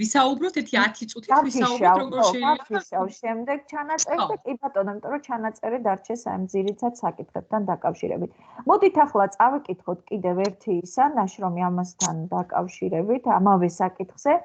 ვისაუბროთ 10 წუთით ვისაუბროთ როგორ შეიძლება შემდეგ ჩანაწერი და კი ბატონო იმიტომ რომ ჩანაწერი დარჩეს ამ ძირითად საკითხებთან დაკავშირებით მოდით ახლა წავიკითხოთ კიდევ ერთი ისა ნაშრომი ამასთან დაკავშირებით ამავე საკითხზე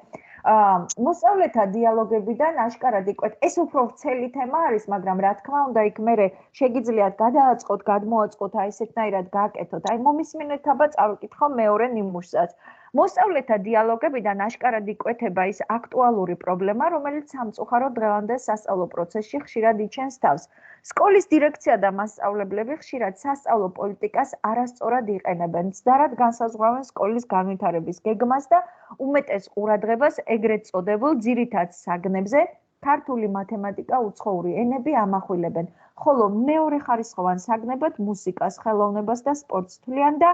მოსწავლეთა დიალოგებიდან აშკარად იკვეთ ეს უფრო ვრცელი თემა არის მაგრამ რა თქმა უნდა იქ მე შეგიძლიათ გადააწყოთ გადმოაწყოთ აი ესეთნაირად გააკეთოთ აი მომისმინეთ აბა წავიკითხო მეორე ნიმუშსაც მოსწავლეთა დიალოგებიდან აშკარად იკვეთება ის აქტუალური პრობლემა რომელიც სამწუხაროდ დღევანდელ სასწავლო პროცესში ხშირად იჩენს თავს სკოლის დირექცია და მასწავლებლები ხშირად სასწავლო პოლიტიკას არასწორად იყენებენ მცდარად განსაზღვრავენ სკოლის განვითარების გეგმას და უმეტეს ყურადღებას ეგრეთ წოდებულ ძირითად საგნებზე ქართული მათემატიკა უცხოური ენები ამახვილებენ ხოლო მეორე ხარისხოვან საგნებად მუსიკას ხელოვნებას და სპორტს თვლიან და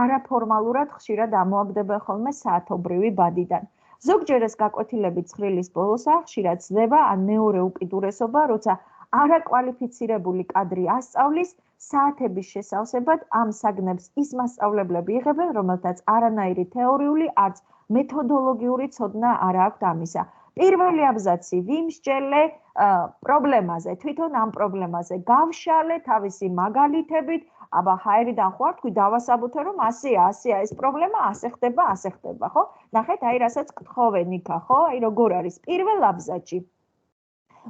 არაფორმალურად ხშირად ამოაგდებენ ხოლმე საათობრივი ბადიდან ზოგჯერ ეს გაკვეთილები ცხრილის ბოლოსა ხშირად ცდება ან მეორე უკიდურესობა როცა არაკვალიფიცირებული კადრი ასწავლის საათების შესავსებად ამ საგნებს ის მასწავლებლები იღებენ რომელთაც არანაირი თეორიული არც მეთოდოლოგიური ცოდნა არ აქვთ ამისა პირველი აბზაცი ვიმსჯელე პრობლემაზე თვითონ ამ პრობლემაზე გავშალე თავისი მაგალითებით აბა ჰაერიდან ხო არ თქვი დავასაბუთე რომ ასეა ეს პრობლემა ასე ხდება ხო ნახეთ აი რასაც გთხოვენ იქა ხო აი როგორ არის პირველ აბზაცში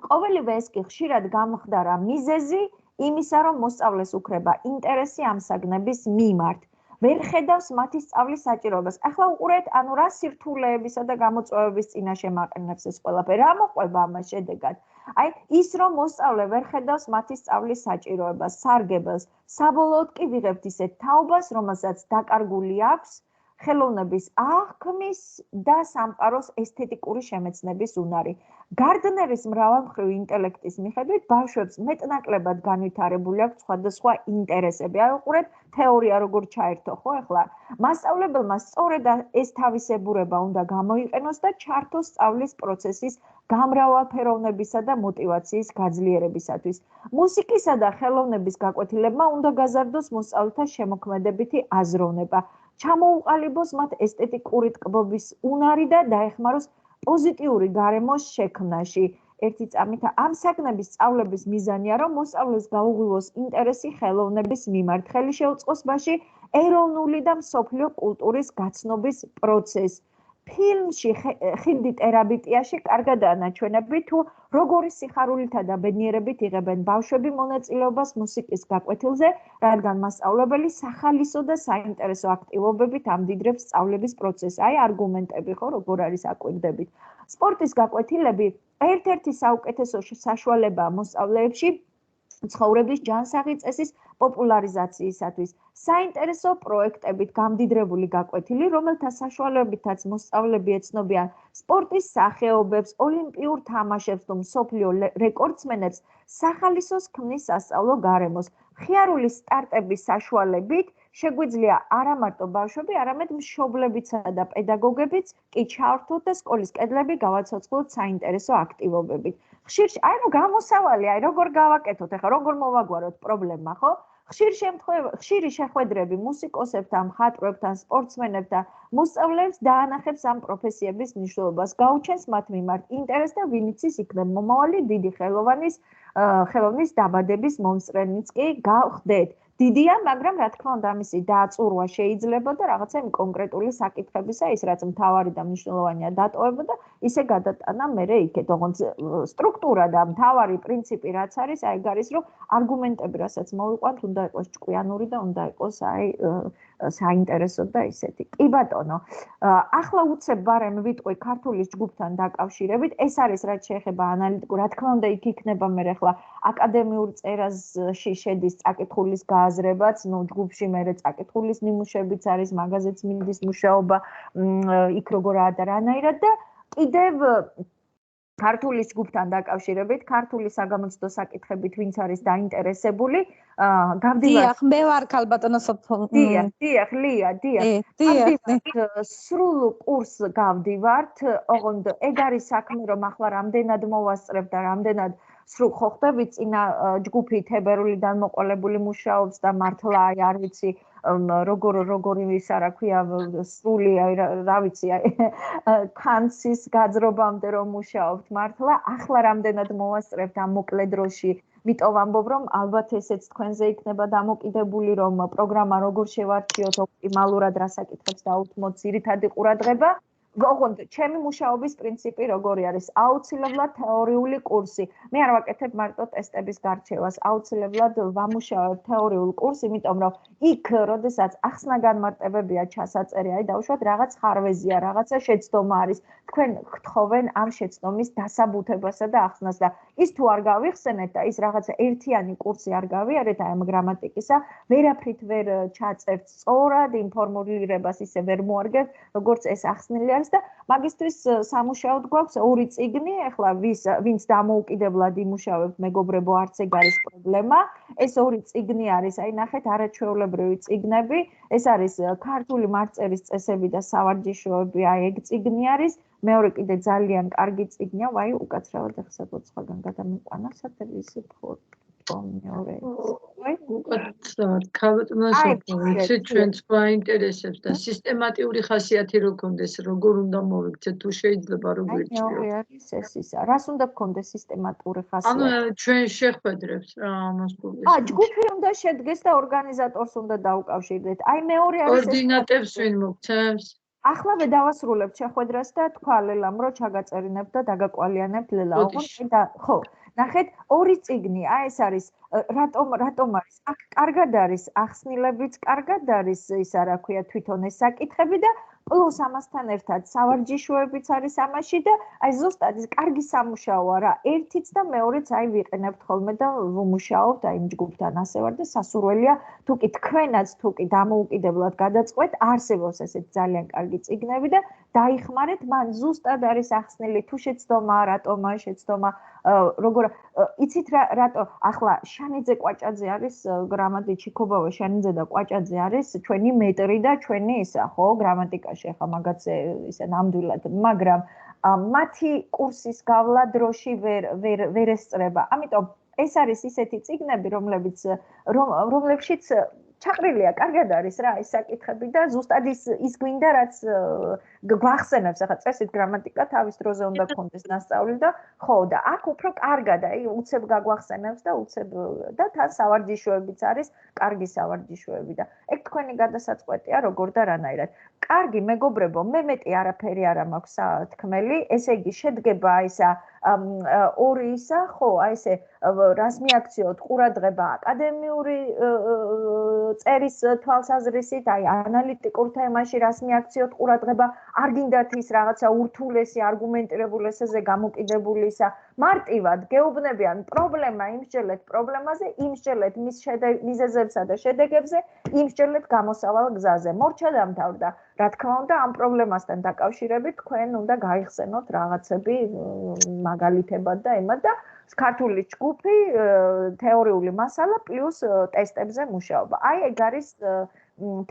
ყოველივე ეს კი ხშირად გამხდარა მიზეზი იმისა რომ მოსწავლეს უკრება ინტერესი ამ საგნების მიმართ ვერ ხედავს მათი სწავლის საჭიროებას. ახლა უყურეთ, ანუ რა სირთულეებისა და გამოწვევების წინაშე მაყენებს ეს ყველაფერი. რა მოყვება ამას შედეგად? აი, ის რომ მოსწავლე ვერ ხედავს მათი სწავლის საჭიროებას, სარგებელს, საბოლოოდ კი ვიღებთ ისეთ თაობას, რომელსაც დაკარგული აქვს ხელოვნების აღქმის და სამყაროს ესთეტიკური შემეცნების უნარი. გარდნერის მრავალმხრივი ინტელექტის მიხედვით ბავშვებს მეტნაკლებად განვითარებული აქვს სხვადასხვა ინტერესები. აი უყურეთ, თეორია როგორ ჩაერთო ხო ახლა? მასწავლებელმა სწორედ ეს თავისებურება უნდა გამოიყენოს და ჩართოს სწავლის პროცესის გამრავალფეროვნებისა და мотиваციის გაძლიერებისათვის. მუსიკისა და ხელოვნების გაკვეთილებმა უნდა გაზარდოს მოსწავლეთა შემოქმედებითი აზროვნება. ჩამოუყალიბოს მათ ესთეტიკური ტკბობის უნარი და დაეხმაროს პოზიტიური გარემოს შექმნაში. ერთი წამით ამ საგნების სწავლების მიზანია, რომ მოსწავლეს გაუღვივოს ინტერესი ხელოვნების მიმართ, ხელი შეუწყოს მასში ეროვნული და მსოფლიო კულტურის გაცნობის პროცესს. ფილმში ხილდი ტერაბიტიაში კარგადაა ნაჩვენები თუ როგორი სიხარულითა და ბედნიერებით იღებენ ბავშვები მონაწილეობას მუსიკის გაკვეთილზე, რადგან მასწავლებელი სახალისო და საინტერესო აქტივობებით ამდიდრებს სწავლების პროცესს. აი არგუმენტები ხო როგორ არის აკვირდებით. სპორტის გაკვეთილები ერთ-ერთი საუკეთესო საშუალებაა მოსწავლეებში ცხოვრების ჯანსაღი წესის პოპულარიზაციისათვის. საინტერესო პროექტებით გამდიდრებული გაკვეთილი, რომელთა საშუალებითაც მოსწავლეები ეცნობიან სპორტის სახეობებს, ოლიმპიურ თამაშებს თუ მსოფლიო რეკორდსმენებს, სახალისოს ქმნის სასწავლო გარემოს. ხიარული სტარტების საშუალებით შეგვიძლია არა მარტო ბავშვები, არამედ მშობლებიცა და პედაგოგებიც კი ჩაართოთ და სკოლის კედლები გავაცოცხლოთ საინტერესო აქტივობებით. ხშირ აი რომ გამოსავალი, აი როგორ გავაკეთოთ, ახლა როგორ მოვაგვაროთ პრობლემა, ხო? ხშირი შეხვედრები მუსიკოსებთან, მხატვრებთან, სპორტსმენებთან მოსწავლეებს დაანახებს ამ პროფესიების მნიშვნელობას, გაუჩენს მათ მიმართ ინტერესს და ვინ იცის იქნებ მომავალი დიდი ხელოვნის დაბადების მომსწრენიც კი გავხდეთ. დიდია, მაგრამ რა თქმა უნდა ამისი დააწურვა შეიძლება და რაღაცა კონკრეტული საკითხებისა ის რაც მთავარი და მნიშვნელოვანია დატოვება და ისე გადატანა მერე იქეთ. ოღონდ სტრუქტურა და მთავარი პრინციპი რაც არის, აი არის რომ არგუმენტები რასაც მოვიყვანთ, უნდა იყოს ჭკვიანური და უნდა იყოს აი საინტერესო და ისეთი. კი ბატონო, ახლა უცებ ბარემ ვიტყვი ქართულის ჯგუფთან დაკავშირებით, ეს არის რაც შეეხება ანალიტიკურ, რა თქმა უნდა იქ იქნება მერე ახლა აკადემიურ წერაში შედის წაკითხulis გააზრებაც, ნუ ჯგუფში მერე წაკითხulis ნიმუშებიც არის, მაგაზეც მინდის მუშაობა, იქ როგორაა და რანაირად და კიდევ ქართულის ჯგუფთან დაკავშირებით, ქართული საგამოცდო საკითხებით ვინც არის დაინტერესებული, გავდივართ. დიახ, მე ვარ ქალბატონო სოფო. დიახ, ლია, დიახ. სრულ კურსს გავდივართ, ოღონდ ეგ არის საქმე, რომ ახლა რამდენად მოვასწრებ და რამდენად სრულ ხო ხდებით წინა ჯგუფი თებერვლიდან მოყოლებული მუშაობს და მართლა აი არ ვიცი როგორი ის რა ქვია სრული აი რა ვიცი აი კანცის გაძრობამდე რომ მუშაობთ მართლა ახლა რამდენად მოვასწრებთ ამ მოკლე დროში ვიტო ვამბობ რომ ალბათ ესეც თქვენზე იქნება დამოკიდებული რომ პროგრამა როგორ შევარჩიოთ ოპტიმალურად რა საკითხებს დაუთმოთ ძირითადი ყურადღება ოღონდ ჩემი მუშაობის პრინციპი როგორი არის აუცილებლად თეორიული კურსი მე არ ვაკეთებ მარტო ტესტების გარჩევას აუცილებლად ვამუშავებ თეორიულ კურსს იმიტომ რომ იქ როდესაც ახსნა განმარტებებია ჩასაწერი აი დავუშვათ რაღაც ხარვეზია რაღაცა შეცდომა არის თქვენ გთხოვენ ამ შეცდომის დასაბუთებასა და ახსნას და ის თუ არ გავიხსენეთ და ის რაღაცა ერთიანი კურსი არ გავიარეთ აი ამ გრამატიკისა ვერაფრით ვერ ჩაწერთ სწორად იმ ფორმულირებას ისე ვერ მოარგებთ როგორც ეს ახსნილი და მაგისტრის სამუშაოდ გვაქვს ორი წიგნი, ახლა ვინც დამოუკიდებლად იმუშავებთ, მეგობრებო, არც ეგ არის პრობლემა. ეს ორი წიგნი არის, აი ნახეთ, არაჩვეულებრივი წიგნები. ეს არის ქართული მარწერის წესები და სავარჯიშოები, აი ეგ წიგნი არის. მეორე კიდე ძალიან კარგი წიგნია, ვაი, უკაცრავად ახსებოთ სხვაგან გადამიყვანა სატელევიზიო მეორე. უკაცრავად, ქალბატონო, ჩვენც გვაინტერესებს და სისტემატიური ხასიათი რო გქონდეს, როგორ უნდა მოვიქცეთ, თუ შეიძლება რო გვირჩიოთ. მეორე არის ეს ისა. რას უნდა გქონდეს სისტემატური ხასიათი? ანუ ჩვენ შეხვედრებს რა ამას გულისხმობთ. ჯგუფი უნდა შედგეს და ორგანიზატორს უნდა დაუკავშირდეთ. აი მეორე არის კოორდინატორს ვინ მოგცემს? ახლავე დავასრულებთ შეხვედრას და თქვა ლელამ რომ ჩაგაწერინებთ და დაგაკვალიანებთ ლელა. ხო, ნახეთ, ორი წიგნი, აი ეს არის რატომ არის? აქ კარგად არის ახსნილებიც, კარგად არის ისა რა ქვია თვითონ ეს საკითხები და პლუს ამასთან ერთად სავარჯიშოებიც არის ამაში და აი ზუსტად ეს კარგი სამუშაოა რა. ერთიც და მეორეც აი ვიყენებთ ხოლმე და ვმუშაობთ აი ჯგუფთან ასე ვარ და სასურველია თუ კი თქვენაც თუ კი დამოუკიდებლად გადაწყვეტ არსებობს ესეთ ძალიან კარგი წიგნები და დაიხმარეთ მან ზუსტად არის ახსნილი თუ შეცდომა რატომაა შეცდომა როგორ იცით რატო ახლა შანიძე კვაჭაძე არის გრამატიკა ჩიქობავა შანიძე და კვაჭაძე არის ჩვენი მეტრი და ჩვენი ისა ხო გრამატიკაში ახლა მაგაცე ისე ნამდვილად მაგრამ მათი კურსის გავლა დროში ვერ ესწრება ამიტომ ეს არის ისეთი წიგნები რომლებშიც ჩაყრილია კარგად არის რა ეს საკითხები და ზუსტად ის გვინდა რაც გვახსენებს ახლა წესით გრამატიკა თავის დროზე უნდა გქონდეს ნასწავლი და ხო და აქ უფრო კარგად აი უცებ გაგვახსენებს და უცებ და თან სავარჯიშოებიც არის კარგი სავარჯიშოები და ეგ თქვენი გადასაწყვეტია როგორ და რანაირად კარგი მეგობრებო მე მეტი არაფერი არ მაქვს თქმელი ესე იგი შედგება ისა ორი ისა ხო აი ესე რას მიაქციოთ ყურადღება აკადემიური წერის თვალსაზრისით აი ანალიტიკურ თემაში რას მიაქციოთ ყურადღება არ გინდათ ის რაღაცა ურთულესი არგუმენტირებული ესეზე გამოკიდებული ისა მარტივად გეუბნებიან პრობლემა იმსჯელეთ პრობლემაზე იმსჯელეთ მის მიზეზებსა და შედეგებზე იმსჯელეთ გამოსავალ გზაზე მორჩა დამთავრდა რა თქმა უნდა ამ პრობლემასთან დაკავშირებით თქვენ უნდა გაიხსენოთ რაღაცები მაგალითებად და ემად და ქართული ჯგუფი თეორიული მასალა პლუს ტესტებზე მუშაობა. აი ეგ არის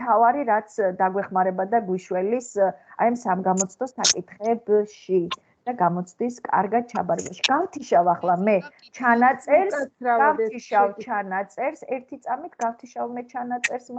თავარი რაც დაგვეხმარება და გვიშველის აი ამ სამგამოცდო საკითხებში. და გამოცდის კარგად ჩაბარებაში. გავთიშავ ახლა მე ჩანაწერს, გავთიშავ ჩანაწერს, ერთი წამით გავთიშავ მე ჩანაწერს